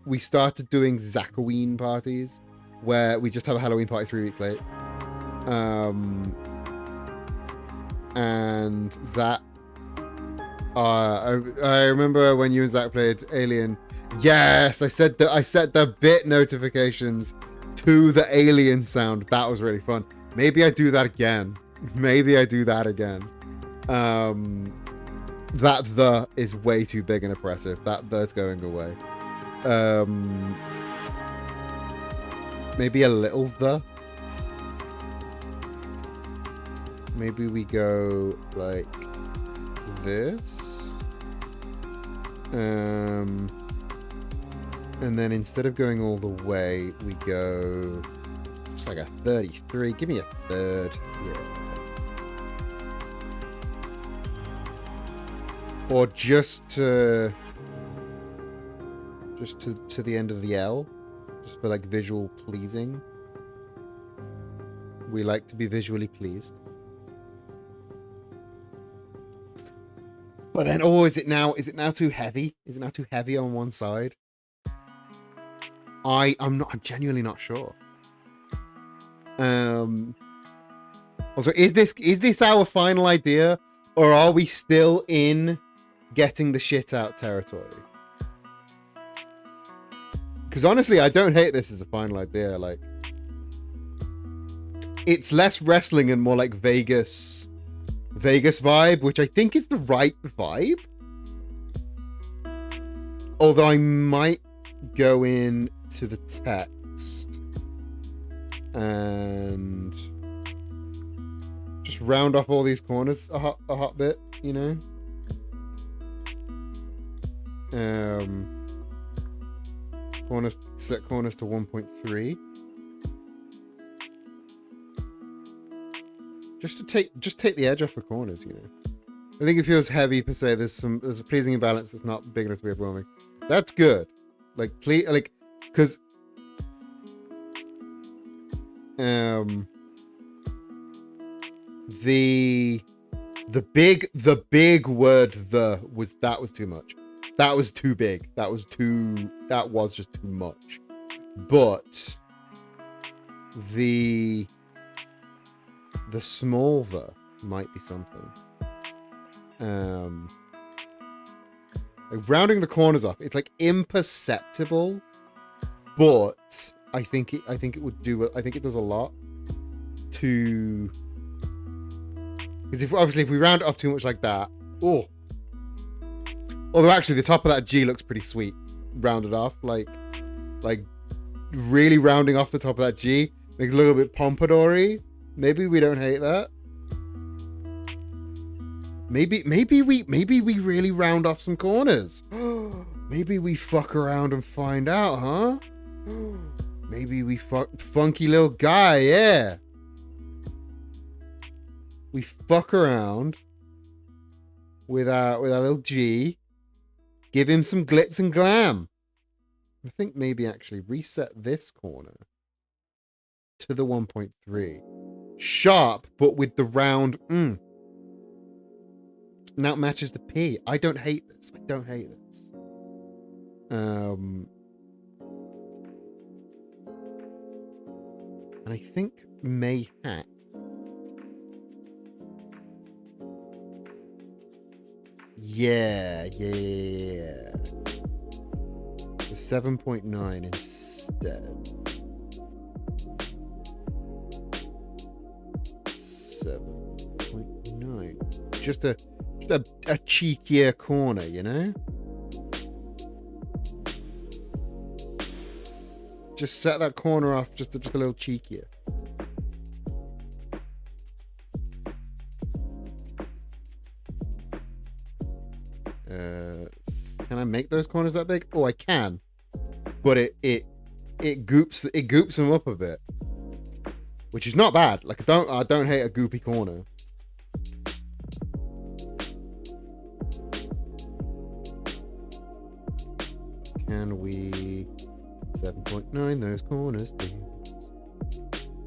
S1: we started doing Zachoween parties where we just have a Halloween party 3 weeks late. And that I remember when you and Zach played Alien. Yes, I set the bit notifications to the Alien sound. That was really fun. Maybe I do that again. That the is way too big and oppressive. That the's going away. Maybe a little the. Maybe we go like this. And then instead of going all the way, we go just like a 33. Give me a third. Yeah. Or just to the end of the L. Just for like visual pleasing. We like to be visually pleased. But then, oh, is it now too heavy? Is it now too heavy on one side? I'm genuinely not sure. Also, is this our final idea, or are we still in getting the shit out territory? Because honestly, I don't hate this as a final idea. Like, it's less wrestling and more like Vegas vibe, which I think is the right vibe. Although I might go in to the text and just round off all these corners a hot bit, you know. Set corners to 1.3. Just take the edge off the corners, you know. I think it feels heavy per se. There's a pleasing imbalance that's not big enough to be overwhelming. That's good. Like, please, like, because the big word that was too much. That was too big. That was just too much. But the small the might be something. Like rounding the corners off, it's like imperceptible, but I think it would do. I think it does a lot to, because if we round it off too much like that, oh. Although actually the top of that G looks pretty sweet, rounded off, like really rounding off the top of that G, makes it a little bit pompadour-y. Maybe we don't hate that. Maybe we really round off some corners. Maybe we fuck around and find out, huh? Maybe we funky little guy, yeah. We fuck around with our little G. Give him some glitz and glam. I think maybe actually reset this corner to the 1.3. Sharp, but with the round. Now it matches the P. I don't hate this. And I think mayhap. Yeah. The 7.9 instead. 7.9. Just a cheekier corner, you know? Just set that corner off just a little cheekier. Can I make those corners that big? Oh, I can. But it goops them up a bit. Which is not bad. Like I don't hate a goopy corner. Can we 7.9 those corners, please? Can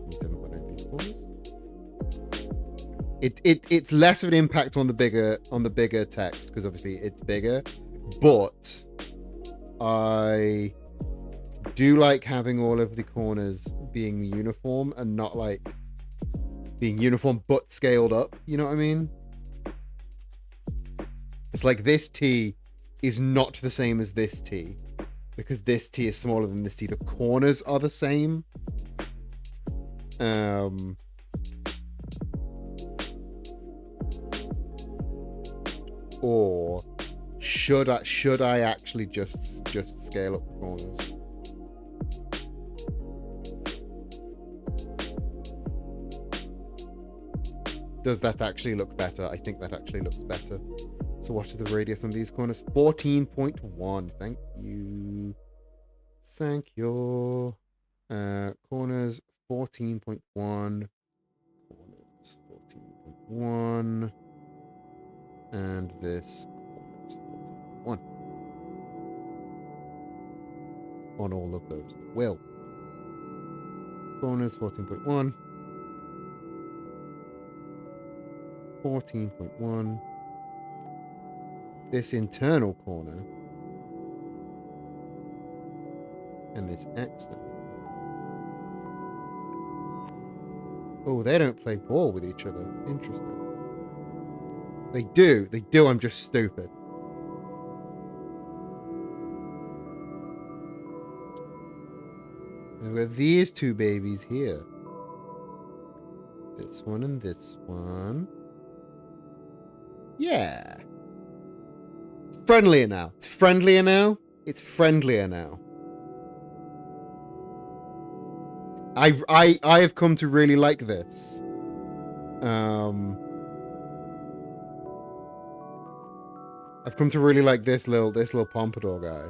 S1: we 7.9 these corners? It's less of an impact on the bigger text because obviously it's bigger, but I do like having all of the corners being uniform and not like being uniform but scaled up. You know what I mean? It's like this T is not the same as this T because this T is smaller than this T. The corners are the same. Or should I actually just scale up the corners? Does that actually look better? I think that actually looks better. So what is the radius on these corners? 14.1. Thank you. Corners 14.1. Corners 14.1. And this corners 14.1. On all of those that will. Corners 14.1. 14.1. this internal corner and this external. Oh, they don't play ball with each other. Interesting. They do. They do. I'm just stupid. And we've got these two babies here. This one and this one. Yeah. It's friendlier now. It's friendlier now. It's friendlier now. I have come to really like this. I've come to really like this little pompadour guy.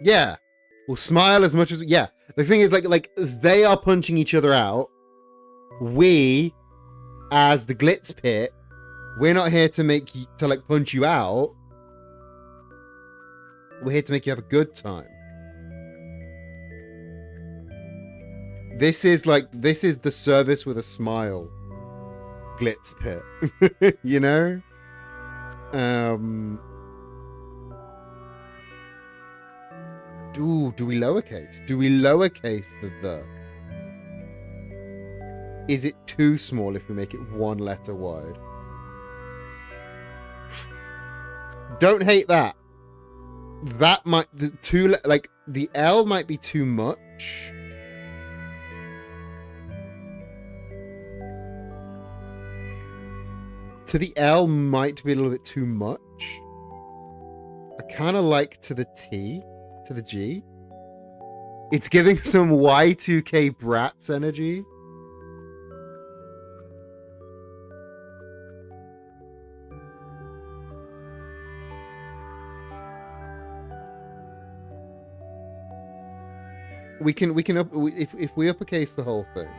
S1: Yeah. We'll smile as much as... Yeah. The thing is, like they are punching each other out. We, as the Glitz pit, we're not here to like punch you out. We're here to make you have a good time. This is the service with a smile. Glitz pit. You know? Do we lowercase? Do we lowercase the? Is it too small if we make it one letter wide? Don't hate that. That might the L might be too much. To the L might be a little bit too much. I kind of like to the T, to the G. It's giving some Y2K Bratz energy. We can if we uppercase the whole thing,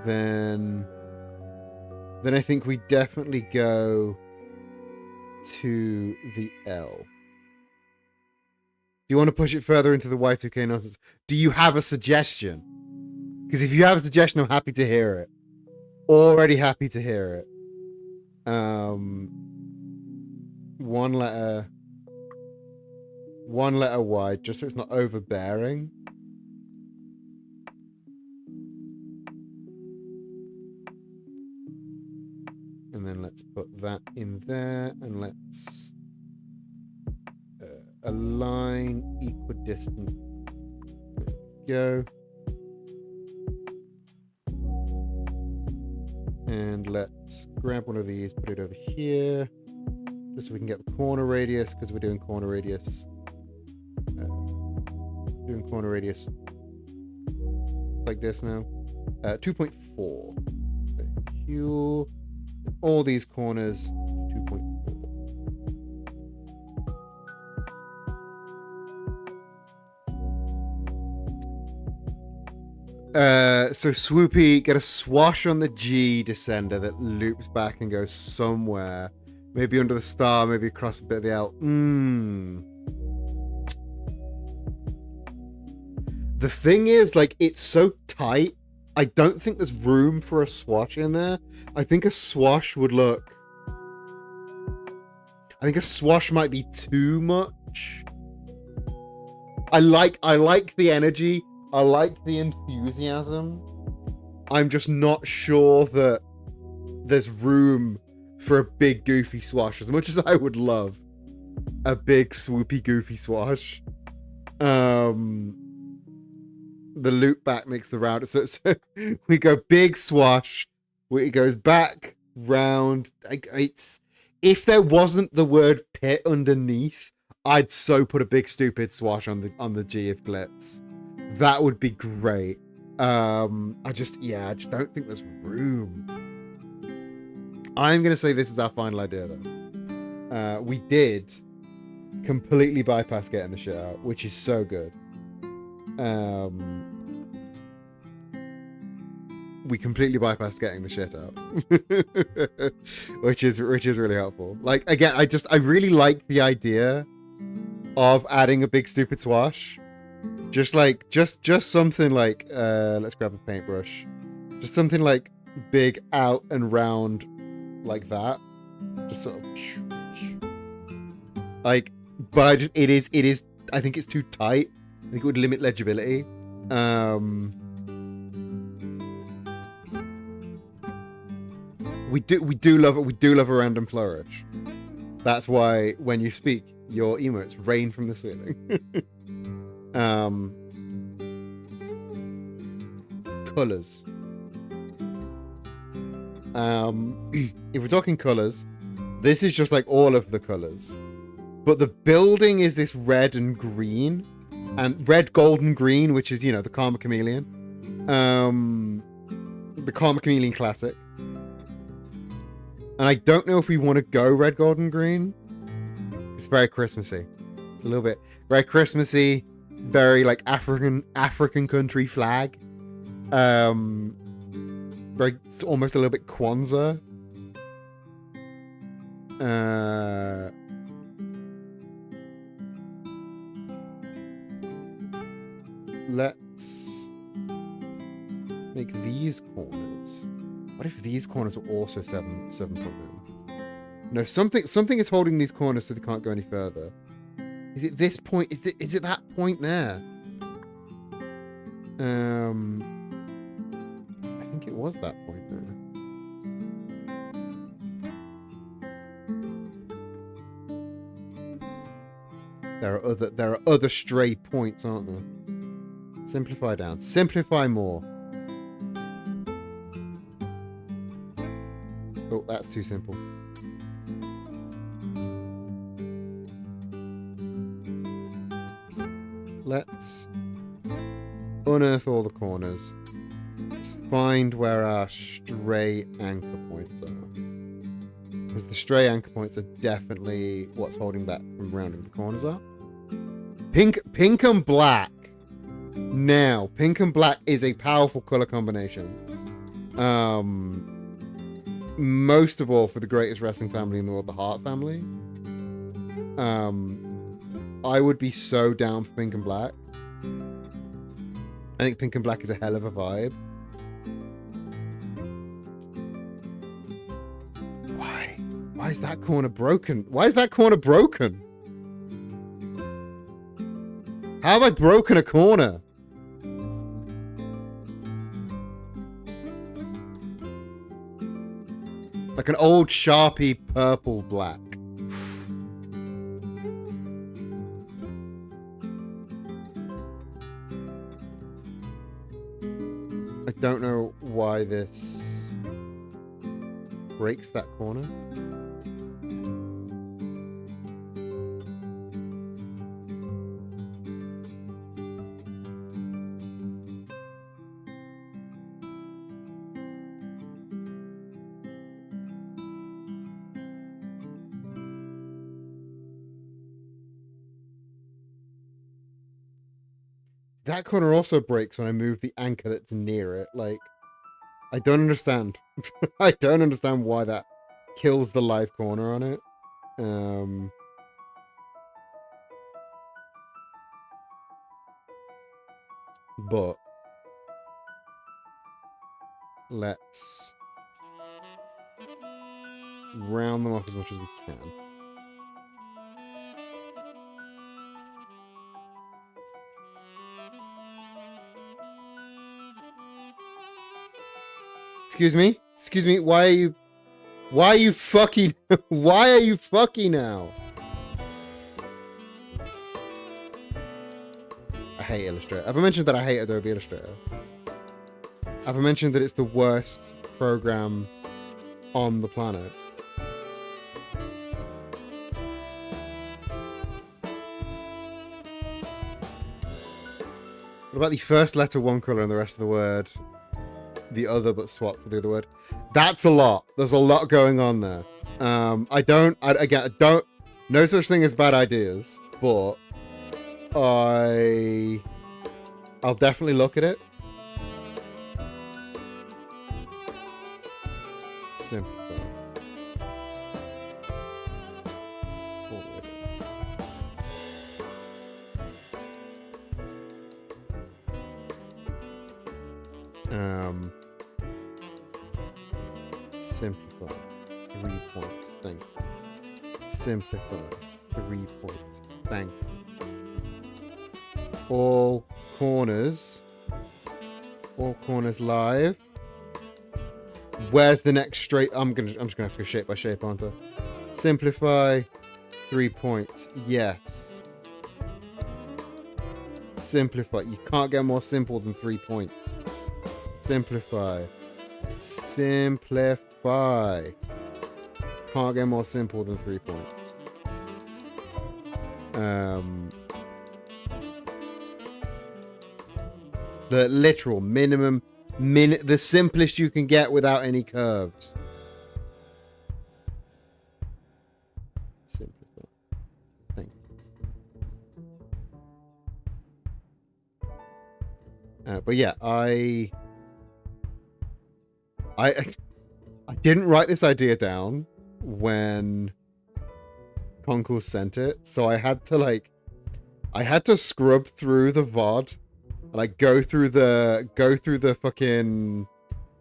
S1: then I think we definitely go to the L. Do you want to push it further into the Y2K nonsense? Do you have a suggestion? Because if you have a suggestion, I'm happy to hear it. Already happy to hear it. One letter wide, just so it's not overbearing. And then let's put that in there, and let's align equidistant. There we go. And let's grab one of these, put it over here, just so we can get the corner radius, because we're doing corner radius. Doing corner radius like this now. 2.4. Thank you. All these corners, 2.4. So Swoopy, get a swash on the G descender that loops back and goes somewhere. Maybe under the star, maybe across a bit of the L. The thing is, like, it's so tight. I don't think there's room for a swash in there. I think a swash would look... I think a swash might be too much. I like the energy. I like the enthusiasm. I'm just not sure that there's room for a big goofy swash, as much as I would love a big swoopy goofy swash. The loop back makes the round. So we go big swash. It goes back round. It's, if there wasn't the word pit underneath, I'd so put a big stupid swash on the G of Glitz. That would be great. I just don't think there's room. I'm gonna say this is our final idea though. We did completely bypass getting the shit out, which is so good. We completely bypassed getting the shit out, which is really helpful. Like, again, I really like the idea of adding a big stupid swash. Just something like, let's grab a paintbrush. Just something like big out and round like that. Just sort of like, but it is, I think it's too tight. I think it would limit legibility. We do love it. We do love a random flourish. That's why when you speak, your emotes rain from the ceiling. Colors. If we're talking colors, this is just like all of the colors. But the building is this red and green. And red, gold, and green, which is, you know, the Karma Chameleon. The Karma Chameleon Classic. And I don't know if we want to go red, gold, and green. It's very Christmassy. A little bit. Very Christmassy. Very, like, African country flag. Very, it's almost a little bit Kwanzaa. Let's make these corners. What if these corners are also 7.9? No, something is holding these corners so they can't go any further. Is it this point? Is it that point there? I think it was that point there. There are other stray points, aren't there? Simplify down. Simplify more. Oh, that's too simple. Let's unearth all the corners. Let's find where our stray anchor points are. Because the stray anchor points are definitely what's holding back from rounding the corners up. Pink and black. Now, pink and black is a powerful color combination. Most of all for the greatest wrestling family in the world, the Hart family. I would be so down for pink and black. I think pink and black is a hell of a vibe. Why? Why is that corner broken? Why is that corner broken? How have I broken a corner? Like an old Sharpie purple black. I don't know why this breaks that corner. That corner also breaks when I move the anchor that's near it. Like, I don't understand. I don't understand why that kills the live corner on it. But let's round them off as much as we can. Excuse me, why are you fucking, why are you fucking now? I hate Illustrator. Have I mentioned that I hate Adobe Illustrator? Have I mentioned that it's the worst program on the planet? What about the first letter one color and the rest of the word the other but swap for the other word? That's a lot. There's a lot going on there. I don't, no such thing as bad ideas, but I'll definitely look at it. Simple. Simplify. 3 points. Thank you. Simplify. 3 points. Thank you. All corners live. Where's the next straight? I'm just gonna have to go shape by shape, aren't I? Simplify. 3 points. Yes. Simplify. You can't get more simple than 3 points. Simplify. Simplify. Can't get more simple than 3 points. It's the literal minimum, the simplest you can get without any curves. Simplify. Thank you. But yeah, I didn't write this idea down when Concourse sent it, so I had to scrub through the VOD, like go through the fucking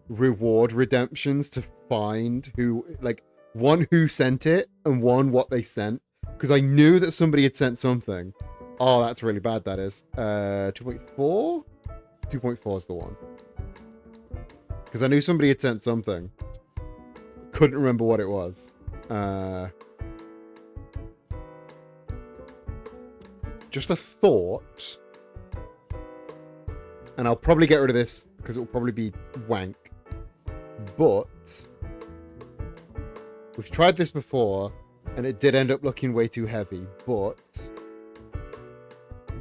S1: reward redemptions to find who, like, one who sent it and one what they sent, because I knew that somebody had sent something. Oh, that's really bad. That is 2.4. 2.4 is the one, because I knew somebody had sent something. Couldn't remember what it was. Just a thought. And I'll probably get rid of this because it will probably be wank. But we've tried this before and it did end up looking way too heavy. But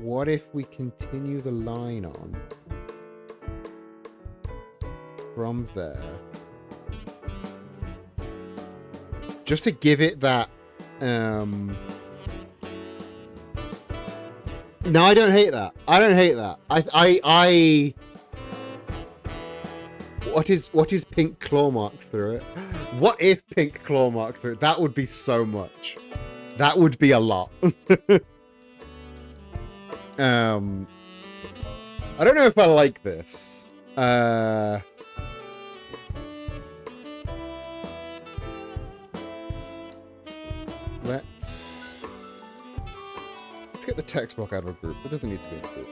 S1: what if we continue the line on from there? Just to give it that... No, I don't hate that. I don't hate that. What is pink claw marks through it? What if pink claw marks through it? That would be so much. That would be a lot. I don't know if I like this. Let's get the text block out of a group. It doesn't need to be in a group.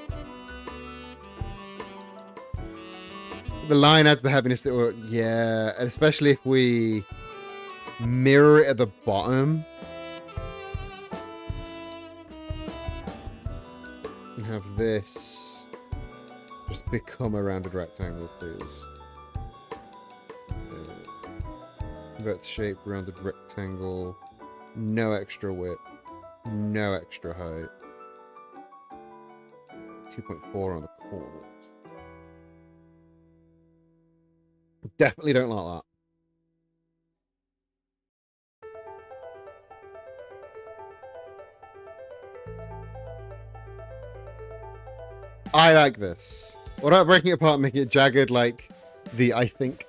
S1: The line adds the heaviness that we're... Yeah, and especially if we mirror it at the bottom. And have this just become a rounded rectangle, please. Convert shape, rounded rectangle. No extra width. No extra height. 2.4 on the corners. Definitely don't like that. I like this. What about breaking it apart and making it jagged like the I think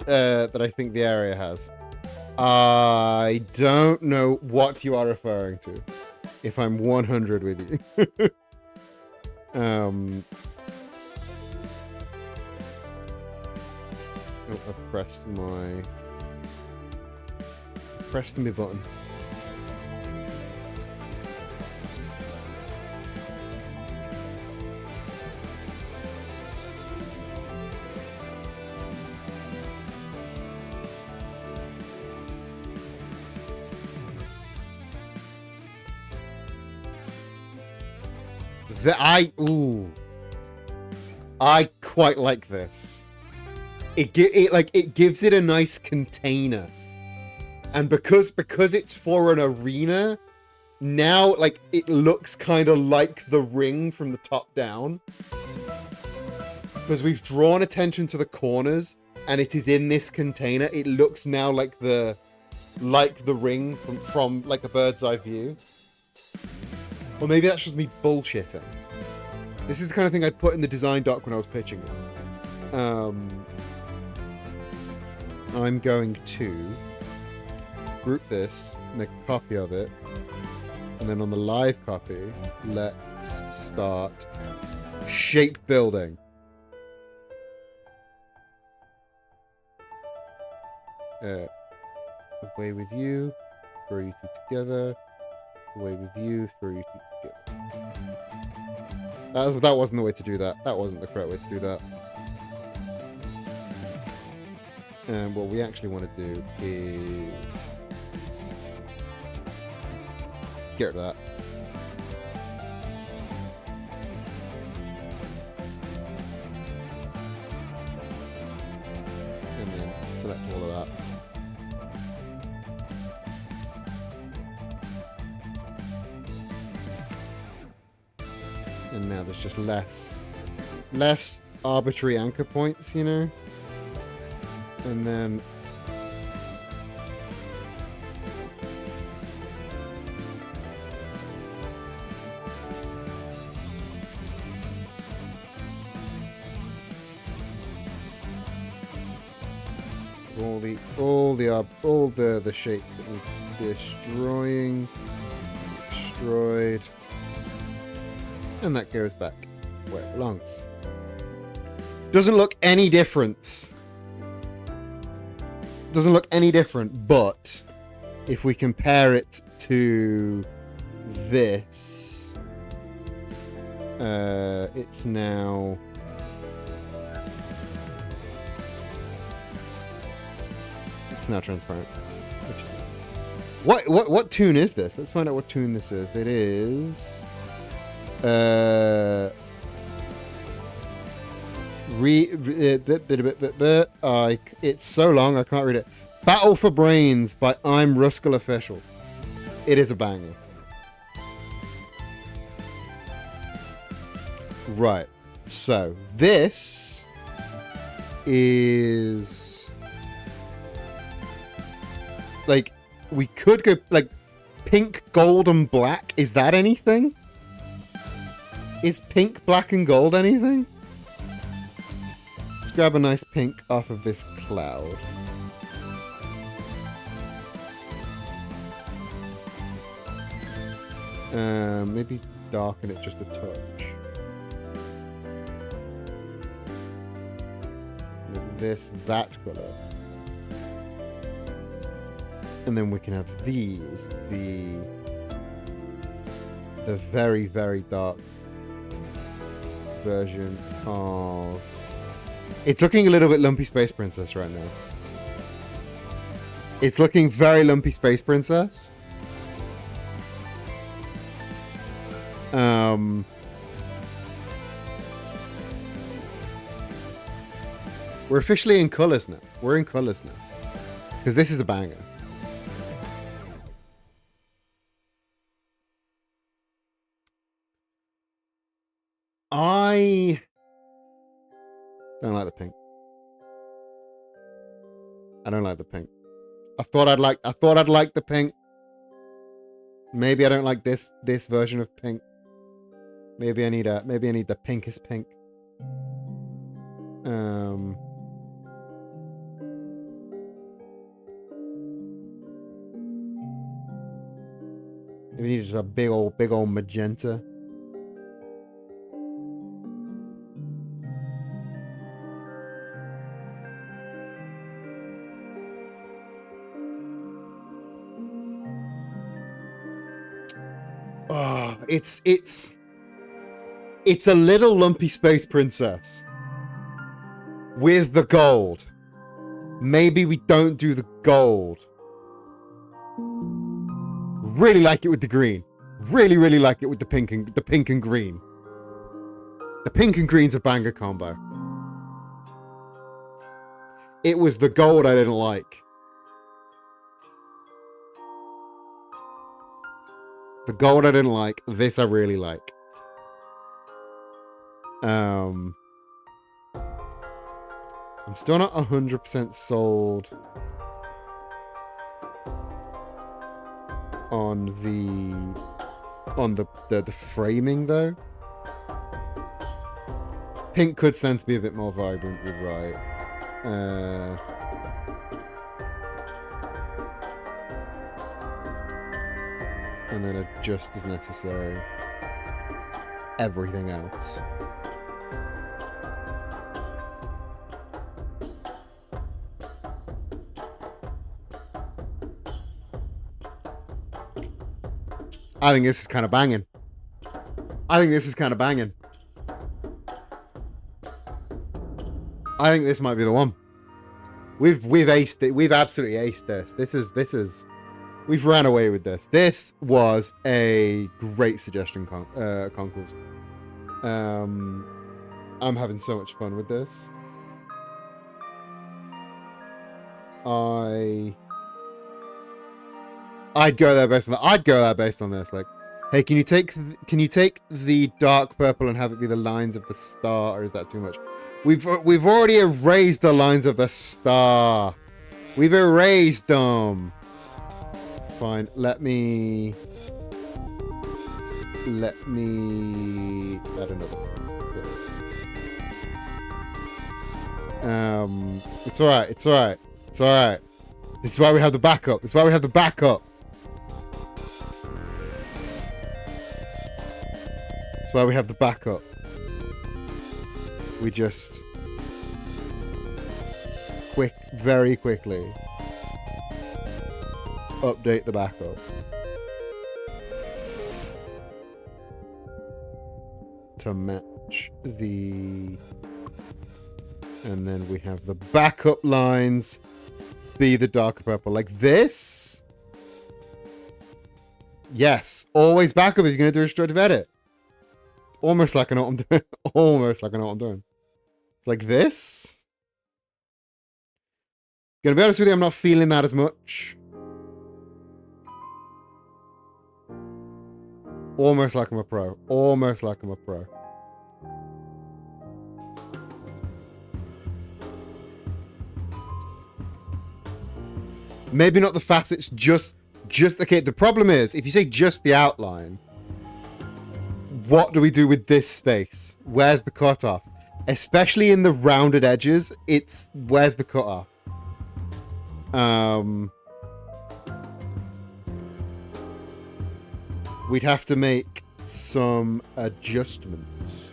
S1: that I think the area has? I don't know what you are referring to, if I'm 100 with you. Oh, I've pressed my button. I quite like this. It gives it a nice container, and because it's for an arena now, like, it looks kind of like the ring from the top down, because we've drawn attention to the corners and it is in this container. It looks now like the ring from like a bird's eye view. Or maybe that's just me bullshitting. This is the kind of thing I'd put in the design doc when I was pitching it. I'm going to group this, make a copy of it, and then on the live copy, let's start shape building. Away with you. Throw you two together. Away with you. Throw you two together. That wasn't the way to do that. That wasn't the correct way to do that. And what we actually want to do is get rid of that. And then select all of that. And now there's just less arbitrary anchor points, you know? And then all the shapes that we're destroyed, and that goes back where it belongs. Doesn't look any different. Doesn't look any different, but if we compare it to this, it's now transparent, which is nice. What tune is this? Let's find out what tune this is. It is it's so long I can't read it. Battle for Brains by I'm Ruskell Official. It is a banger. Right. So this is like, we could go like pink, gold, and black. Is that anything? Is pink, black, and gold anything? Let's grab a nice pink off of this cloud. Maybe darken it just a touch. Maybe that color. And then we can have these be the very, very dark version of... It's looking a little bit Lumpy Space Princess right now. It's looking very Lumpy Space Princess. We're officially in colors now. We're in colors now. Because this is a banger. I don't like the pink. I don't like the pink. I thought I'd like the pink. Maybe I don't like this version of pink. Maybe I need the pinkest pink. Maybe we need just a big old magenta. Oh, it's a little Lumpy Space Princess with the gold. Maybe we don't do the gold. Really like it with the green. Really, really like it with the pink and green. The pink and green's a banger combo. It was the gold I didn't like. The gold I didn't like. This I really like. I'm still not 100% sold on the framing though. Pink could stand to be a bit more vibrant, you're right. And then adjust as necessary everything else. I think this is kind of banging. I think this is kind of banging. I think this might be the one. We've aced it. We've absolutely aced this. This is. We've ran away with this. This was a great suggestion, Concourse. I'm having so much fun with this. I'd go there based on that. I'd go there based on this. Like, hey, can you take the dark purple and have it be the lines of the star, or is that too much? We've already erased the lines of the star. We've erased them. Fine. Let me add another. It's alright. It's alright. It's alright. This is why we have the backup. This is why we have the backup. That's why we have the backup. We just very quickly update the backup to match the, and then we have the backup lines be the darker purple like this. Yes, always backup if you're going to do a restorative edit. Almost like I know what I'm doing. Almost like I know what I'm doing. It's like this. Gonna be honest with you, I'm not feeling that as much. Almost like I'm a pro. Almost like I'm a pro. Maybe not the facets, just okay, the problem is, if you say just the outline, what do we do with this space? Where's the cutoff? Especially in the rounded edges, where's the cutoff? We'd have to make some adjustments.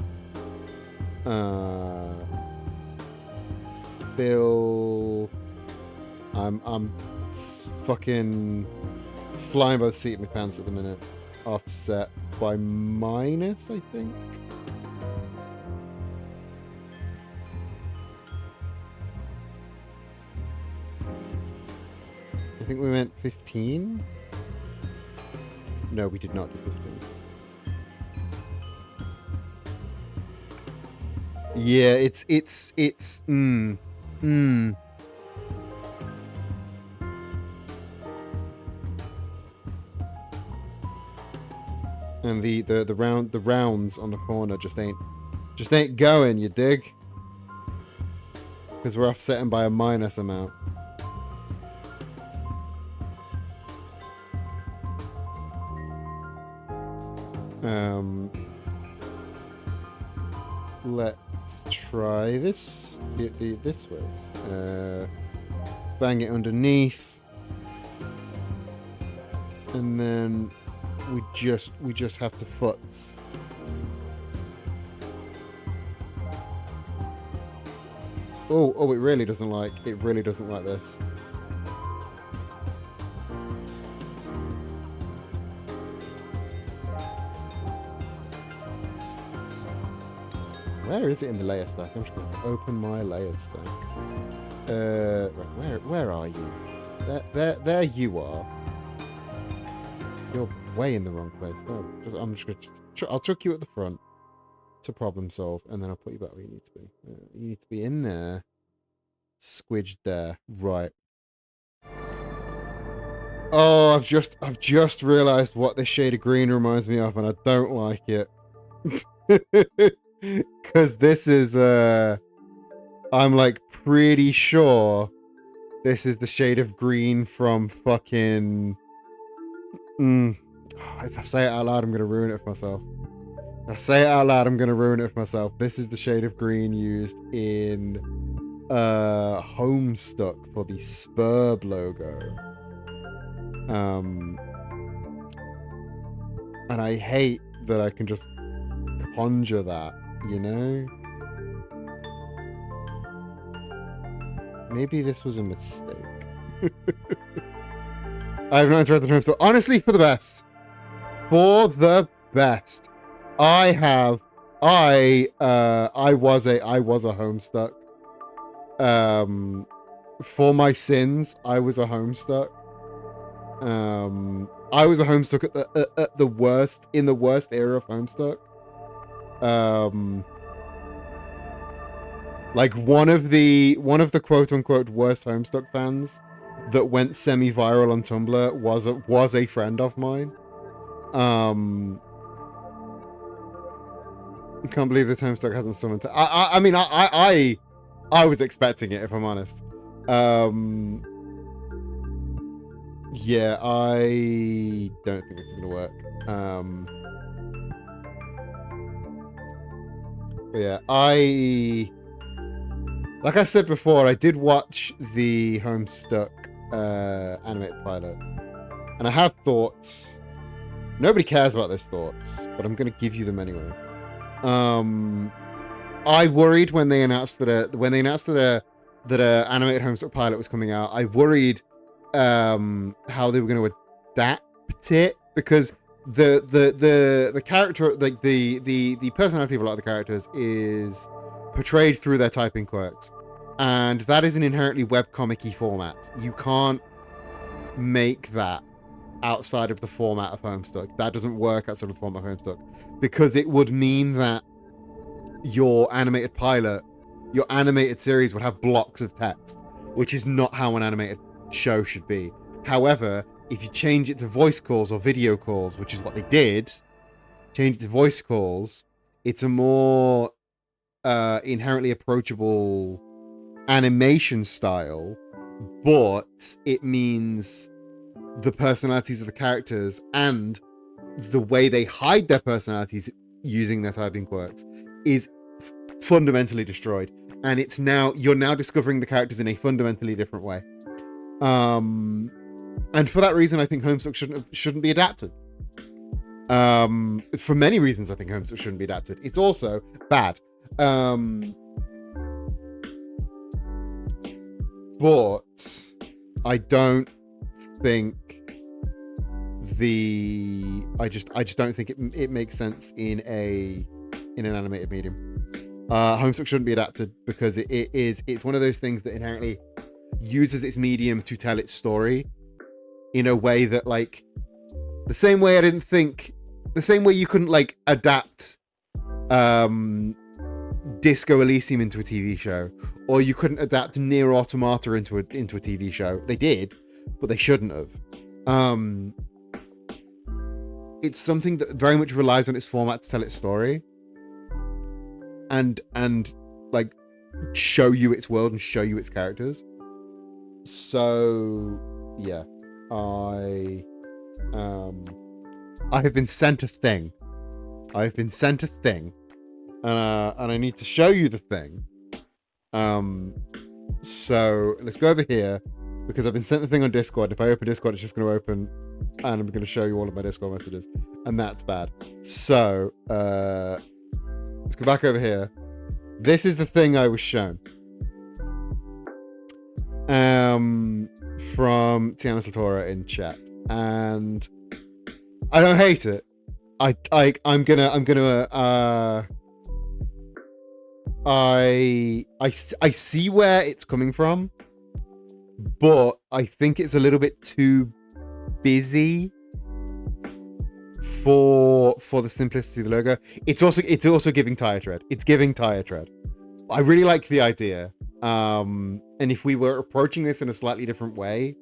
S1: Bill, I'm fucking flying by the seat of my pants at the minute. Offset by minus, I think. I think we meant 15. No, we did not do 15. Yeah, it's And the rounds on the corner just ain't going, you dig? Because we're offsetting by a minus amount. Let's try this this way. Bang it underneath, and then we just have to futz. Oh, it really doesn't like this. Where is it in the layer stack? I'm just going to open my layer stack. Right, where are you? There you are. You're way in the wrong place. No, I'm just going to... I'll chuck you at the front to problem solve, and then I'll put you back where you need to be. You need to be in there. Squidged there. Right. Oh, I've just realised what this shade of green reminds me of, and I don't like it. Because this is, I'm like pretty sure this is the shade of green from fucking... If I say it out loud, I'm going to ruin it for myself. If I say it out loud, I'm going to ruin it for myself. This is the shade of green used in Homestuck for the Spurb logo. And I hate that I can just conjure that, you know? Maybe this was a mistake. I have not interrupted him, so honestly, for the best. For the best. I was a Homestuck. For my sins, I was a Homestuck. I was a Homestuck at the worst, in the worst era of Homestuck. Like one of the quote unquote worst Homestuck fans that went semi-viral on Tumblr was a friend of mine. I can't believe this Homestuck hasn't summoned. I mean, I was expecting it, if I'm honest. Yeah, I don't think it's gonna work. But yeah, like I said before, I did watch the Homestuck animated pilot, and I have thoughts. Nobody cares about those thoughts, but I'm gonna give you them anyway. I worried when they announced that an animated Homestuck pilot was coming out. I worried how they were going to adapt it, because the character, like the personality of a lot of the characters is portrayed through their typing quirks, and that is an inherently webcomic-y format. You can't make that outside of the format of Homestuck. That doesn't work outside of the format of Homestuck, because it would mean that your animated pilot, your animated series would have blocks of text, which is not how an animated show should be. However, if you change it to voice calls or video calls, which is what they did, change it to voice calls, it's a more inherently approachable animation style, but it means the personalities of the characters and the way they hide their personalities using their typing quirks is fundamentally destroyed, and you're now discovering the characters in a fundamentally different way. And for that reason, I think Homestuck shouldn't be adapted. For many reasons, I think Homestuck shouldn't be adapted. It's also bad. But I don't think I just don't think it makes sense in an animated medium. Homestuck shouldn't be adapted because it's one of those things that inherently uses its medium to tell its story in a way that, like, the same way you couldn't like adapt Disco Elysium into a TV show, or you couldn't adapt Nier Automata into a TV show. They did, but they shouldn't have. It's something that very much relies on its format to tell its story, and like show you its world and show you its characters. So yeah, I have been sent a thing. And I need to show you the thing. So let's go over here, because I've been sent the thing on Discord. If I open Discord, it's just going to open, and I'm going to show you all of my Discord messages, and that's bad. So let's go back over here. This is the thing I was shown from Tiamat Latora in chat, and I don't hate it. I see where it's coming from, but I think it's a little bit too busy for the simplicity of the logo. It's also giving tire tread. It's giving tire tread. I really like the idea. And if we were approaching this in a slightly different way,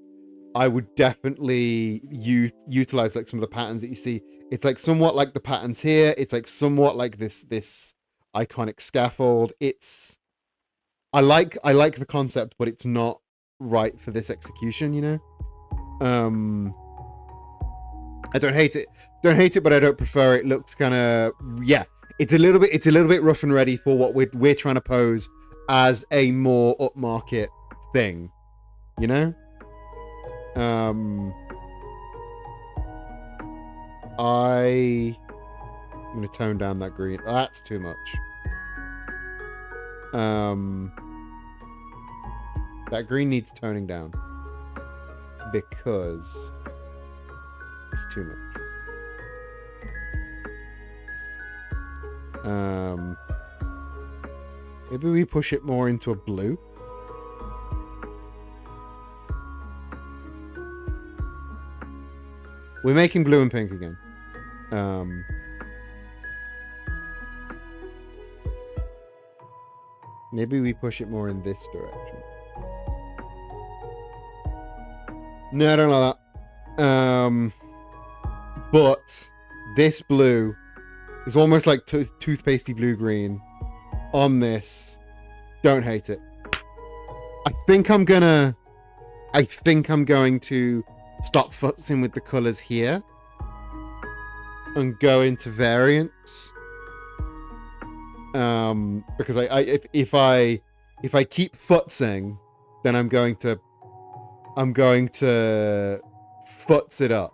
S1: I would definitely utilize like some of the patterns that you see. It's like somewhat like the patterns here. It's like somewhat like this iconic scaffold. I like the concept, but it's not right for this execution, you know? I don't hate it, but I don't prefer it. It looks kind of, yeah, it's a little bit rough and ready for what we're trying to pose as a more upmarket thing, you know? I'm gonna tone down that green. Oh, that's too much. That green needs toning down because it's too much. Maybe we push it more into a blue. We're making blue and pink again. Maybe we push it more in this direction. No, I don't like that. But this blue is almost like toothpastey blue-green on this. Don't hate it. I think I'm going to stop futzing with the colors here and go into variants. Because if I keep futzing, then I'm going to futz it up.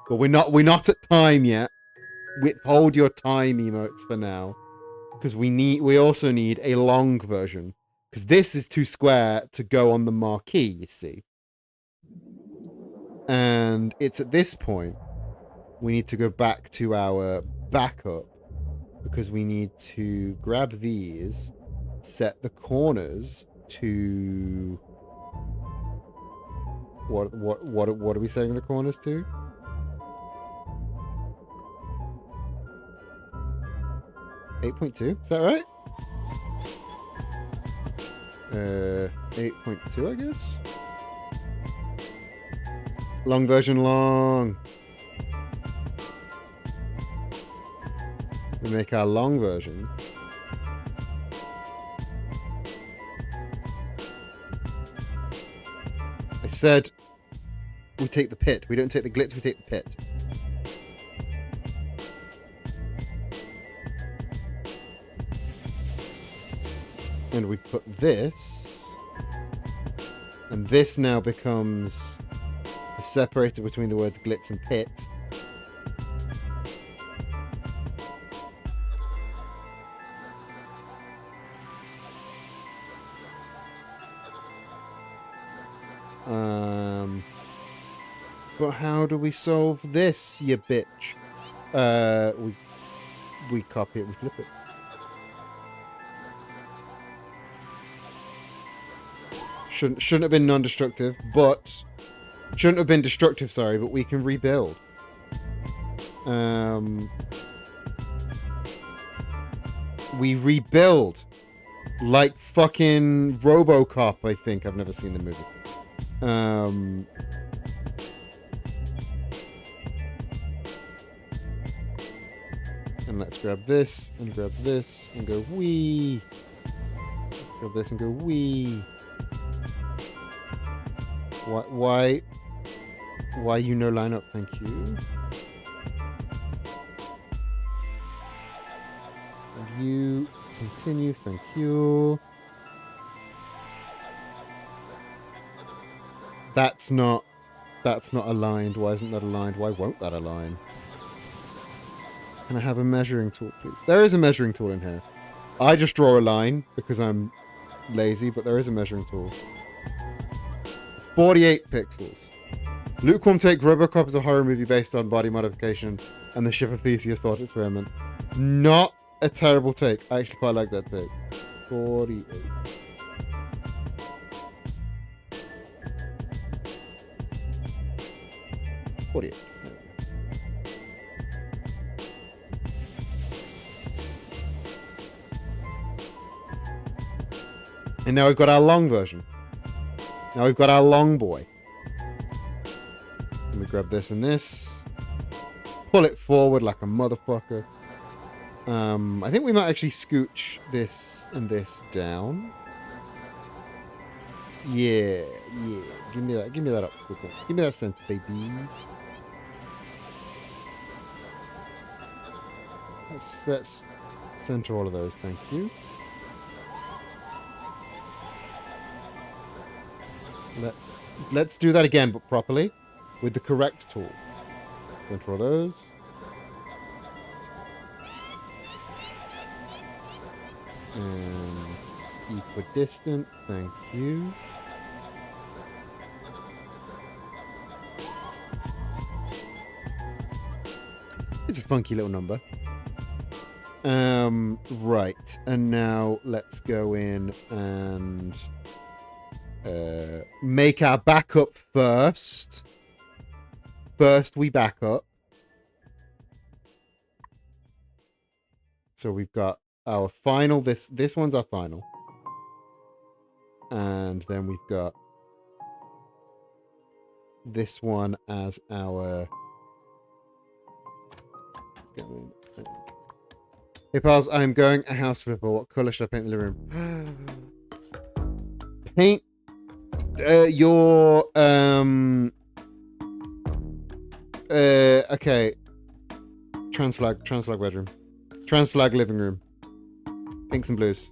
S1: But we're not at time yet. Withhold your time emotes for now, because we also need a long version, because this is too square to go on the marquee, you see. And it's at this point we need to go back to our backup, because we need to grab these, set the corners to what are we setting the corners to? 8.2, is that right? 8.2, I guess. Long version long. We make our long version. I said we take the pit. We don't take the glitz, we take the pit. And we put this. And this now becomes the separator between the words glitz and pit. But how do we solve this, you bitch? We copy it, we flip it. Shouldn't have been non-destructive, but shouldn't have been destructive, sorry, but we can rebuild. We rebuild like fucking RoboCop, I think. I've never seen the movie. And let's grab this and grab this and go wee. Grab this and go wee. Why you no line up? Thank you. And you continue. Thank you. That's not aligned. Why isn't that aligned? Why won't that align? Can I have a measuring tool, please? There is a measuring tool in here. I just draw a line because I'm lazy, but there is a measuring tool. 48 pixels. Lukewarm take RoboCop is a horror movie based on body modification and the Ship of Theseus thought experiment. Not a terrible take. I actually quite like that take. 48. And now we've got our long version. Now we've got our long boy. Let me grab this and this. Pull it forward like a motherfucker. I think we might actually scooch this and this down. Yeah. Give me that. Give me that up. Give me that center, baby. Let's center all of those. Thank you. Let's do that again, but properly, with the correct tool. Center all those. And equidistant, thank you. It's a funky little number. Right. And now let's go in and make our backup first. First, we back up. So we've got our final. This one's our final. And then we've got this one as our... Let's go in. Hey, pals, I'm going a house flipper. What colour should I paint the living room? Paint your... Okay. Trans flag bedroom. Trans flag living room. Pinks and blues.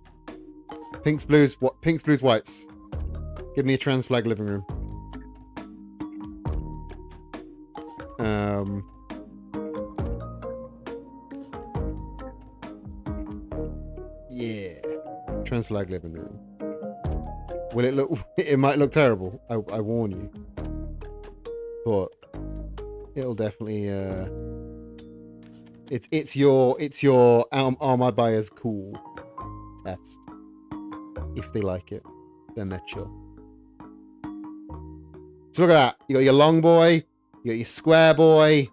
S1: Pinks, blues, what? Pinks, blues, whites. Give me a trans flag living room. Yeah. Trans flag living room. Will it look... It might look terrible. I warn you. But it'll definitely... It's your are my buyers cool test. If they like it, then they're chill. So look at that. You got your long boy, you got your square boy.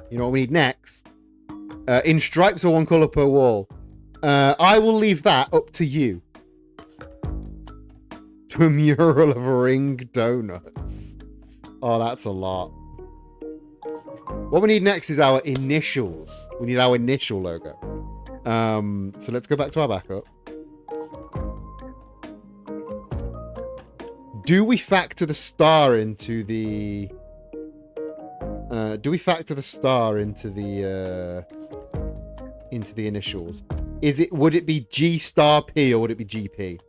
S1: You know what we need next? In stripes or one color per wall. I will leave that up to you. To a mural of ring donuts. Oh, that's a lot. What we need next is our initials. We need our initial logo. So let's go back to our backup. Do we factor the star into the... do we factor the star into the initials? Would it be G star P or would it be GP?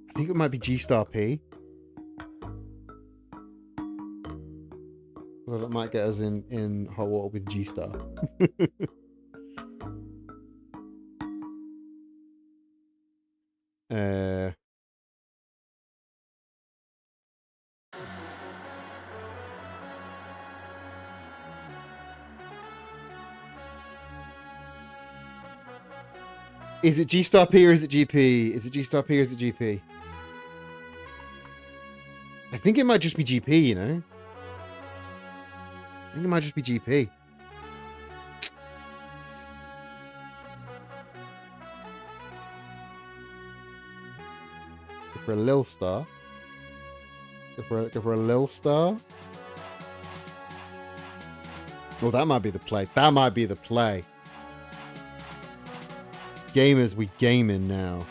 S1: I think it might be G star P. Well, that might get us in hot water with G star. Is it G star P or is it GP? Is it G star P or is it GP? I think it might just be GP, you know? I think it might just be GP. Go for a Lil Star. Go for a Lil Star. Oh, that might be the play. That might be the play. Gamers, we gaming now.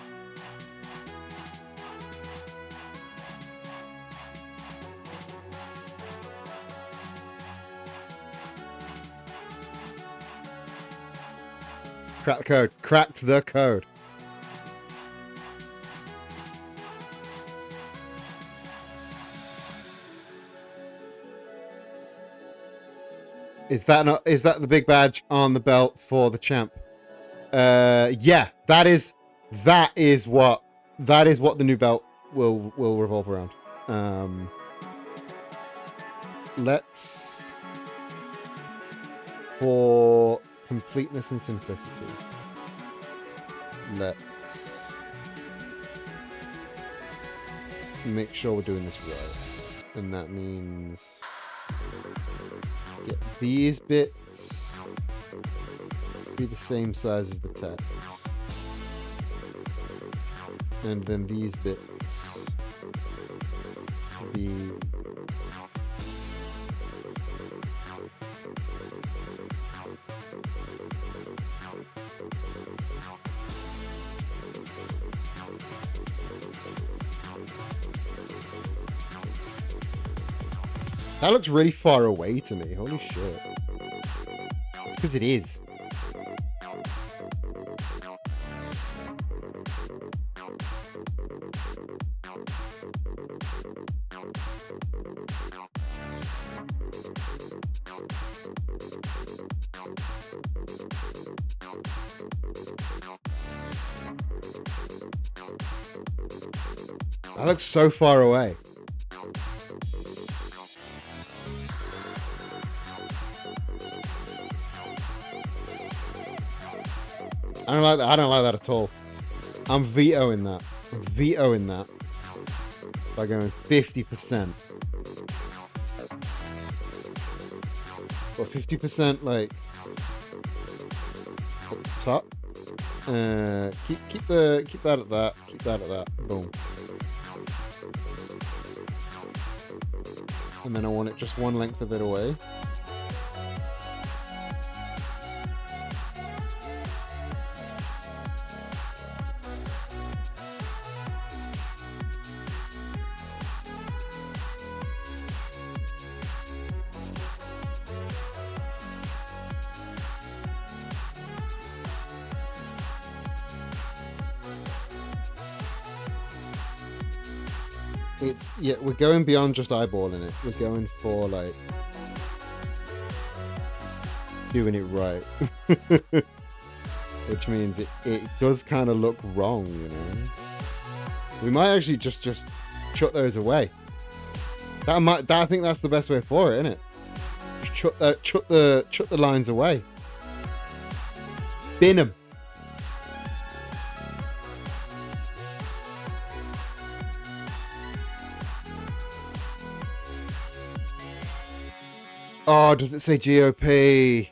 S1: Crack the code. Cracked the code. Is that the big badge on the belt for the champ? Yeah, that is what the new belt will revolve around. Let's, for completeness and simplicity, let's make sure we're doing this right, and that means get these bits be the same size as the text, and then these bits be that looks really far away to me. Holy shit. It's because it is. That looks so far away. I don't like that. I don't like that at all. I'm vetoing that. I'm vetoing that by going 50%. But 50% like at the top. Keep that at that. Keep that at that. Boom. And then I want it just one length of it away. It's, yeah, we're going beyond just eyeballing it. We're going for, like, doing it right. Which means it does kind of look wrong, you know? We might actually just chuck those away. I think that's the best way for it, isn't it? Just chuck the lines away. Bin them. Oh, does it say GOP?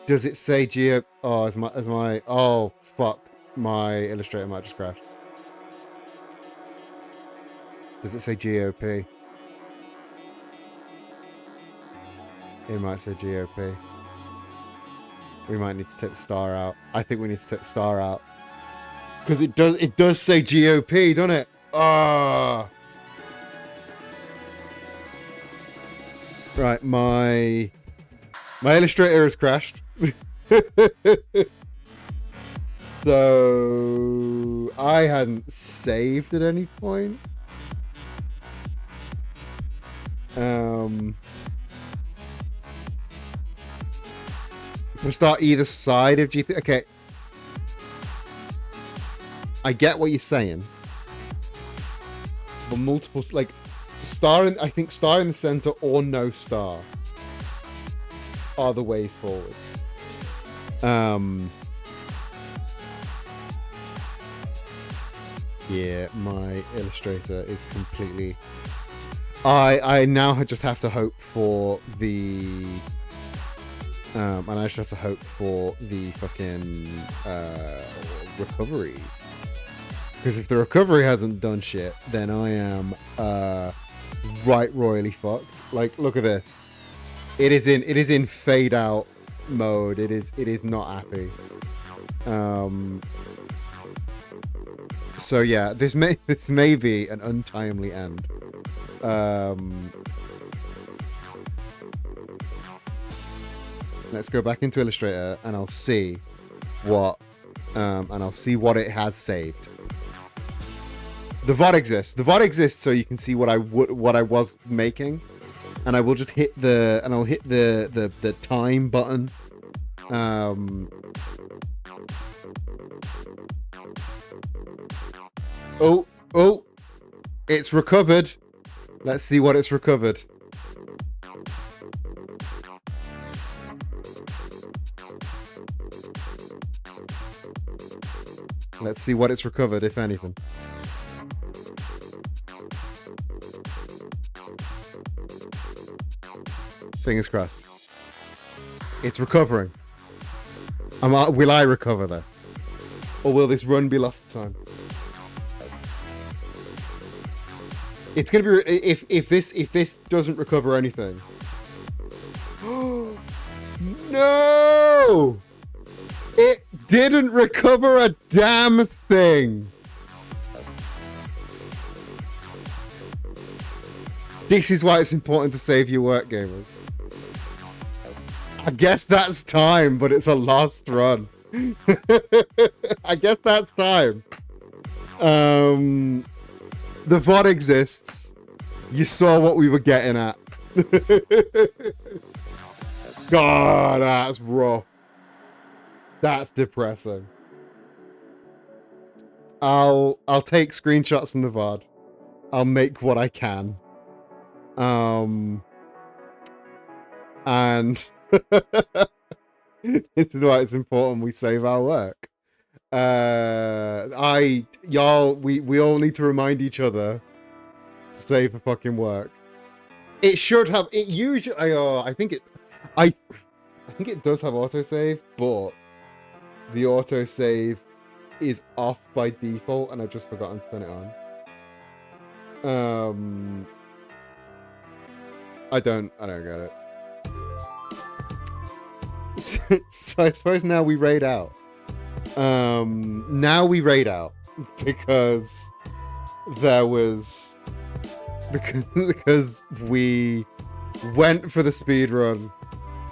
S1: Does it say GOP? Oh, as my oh fuck, my Illustrator might just crash. Does it say GOP? It might say GOP. We might need to take the star out. I think we need to take the star out. Because it does say GOP, doesn't it? Ah. Right, my Illustrator has crashed. So I hadn't saved at any point. We'll start either side of GP. Okay. I get what you're saying. But multiple, like, I think star in the center or no star are the ways forward. Yeah, my Illustrator is completely... I now just have to hope for the... and I just have to hope for the fucking recovery. Because if the recovery hasn't done shit, then I am right royally fucked. Like, look at this. It is in fade out mode. It is not happy. So yeah, this may be an untimely end. Let's go back into Illustrator and I'll see what it has saved. The VOD exists. The VOD exists so you can see what I was making, and I will just hit the time button. Oh, it's recovered. Let's see what it's recovered. Let's see what it's recovered, if anything. Fingers crossed. It's recovering. Will I recover though? Or will this run be lost to time? It's gonna be if this doesn't recover anything. No! It didn't recover a damn thing. This is why it's important to save your work, gamers. I guess that's time, but it's a lost run. I guess that's time. The VOD exists. You saw what we were getting at. God, that's rough. That's depressing. I'll take screenshots from the VOD. I'll make what I can. And this is why it's important we save our work. We all need to remind each other to save the fucking work. It should have, it usually, I think it does have autosave, but the autosave is off by default and I've just forgotten to turn it on. I don't get it. So I suppose now we raid out. Because there was because we went for the speed run.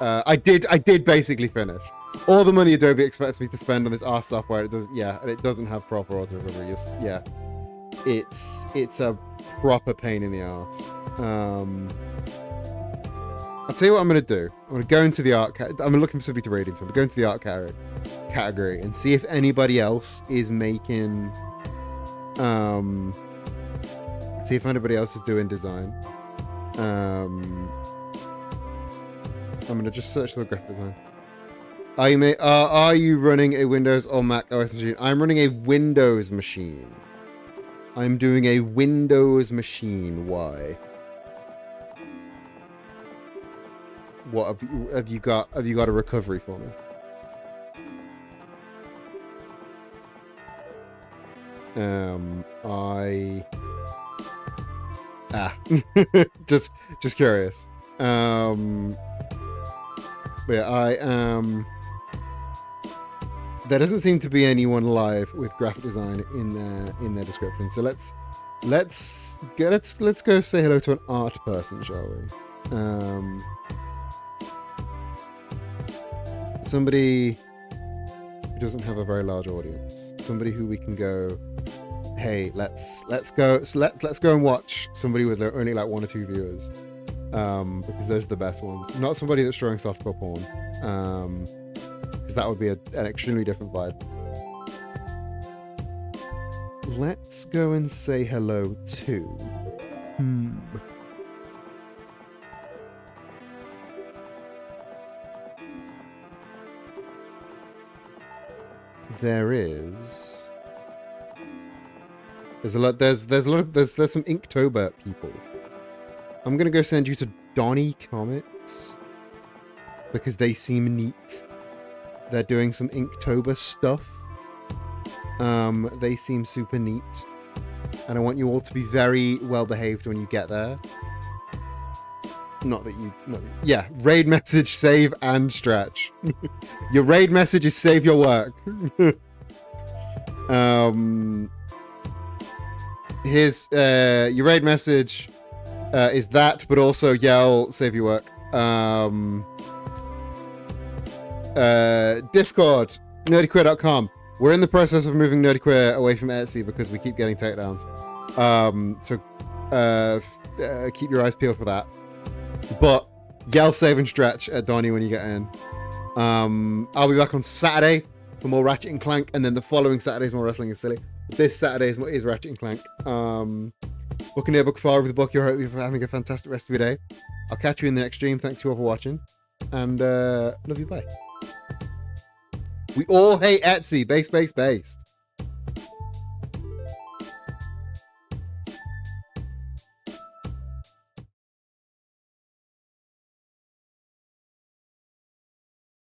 S1: I did basically finish all the money Adobe expects me to spend on this R software. It does, and it doesn't have proper auto recovery. It's a proper pain in the ass. I'll tell you what I'm gonna do. I'm gonna go into the art. I'm looking for somebody to raid into. I'm gonna go into the art category and see if anybody else is making. See if anybody else is doing design. I'm gonna just search the graphic design. Are you running a Windows or Mac OS machine? I'm running a Windows machine. I'm doing a Windows machine. Why? What have you got? Have you got a recovery for me? just curious. But yeah, I am. There doesn't seem to be anyone live with graphic design in their description. So let's go say hello to an art person, shall we? Somebody who doesn't have a very large audience. Somebody who we can go, hey, let's go and watch somebody with only like 1 or 2 viewers, because those are the best ones. Not somebody that's showing softcore porn, because that would be an extremely different vibe. Let's go and say hello to. There's some Inktober people. I'm gonna go send you to Donnie Comics because they seem neat. They're doing some Inktober stuff. They seem super neat, and I want you all to be very well behaved when you get there. Yeah, raid message, save and stretch. Your raid message is save your work. Here's your raid message is that, but also yell save your work. Discord, nerdyqueer.com. We're in the process of moving Nerdy Queer away from Etsy because we keep getting takedowns. So keep your eyes peeled for that. But yell save and stretch at Donnie when you get in. I'll be back on Saturday for more Ratchet and Clank, and then the following Saturday is more Wrestling is Silly. This Saturday is Ratchet and Clank. Book a new book far with the book. I hope you're having a fantastic rest of your day. I'll catch you in the next stream. Thanks you all for watching, and love you. Bye. We all hate Etsy. Based.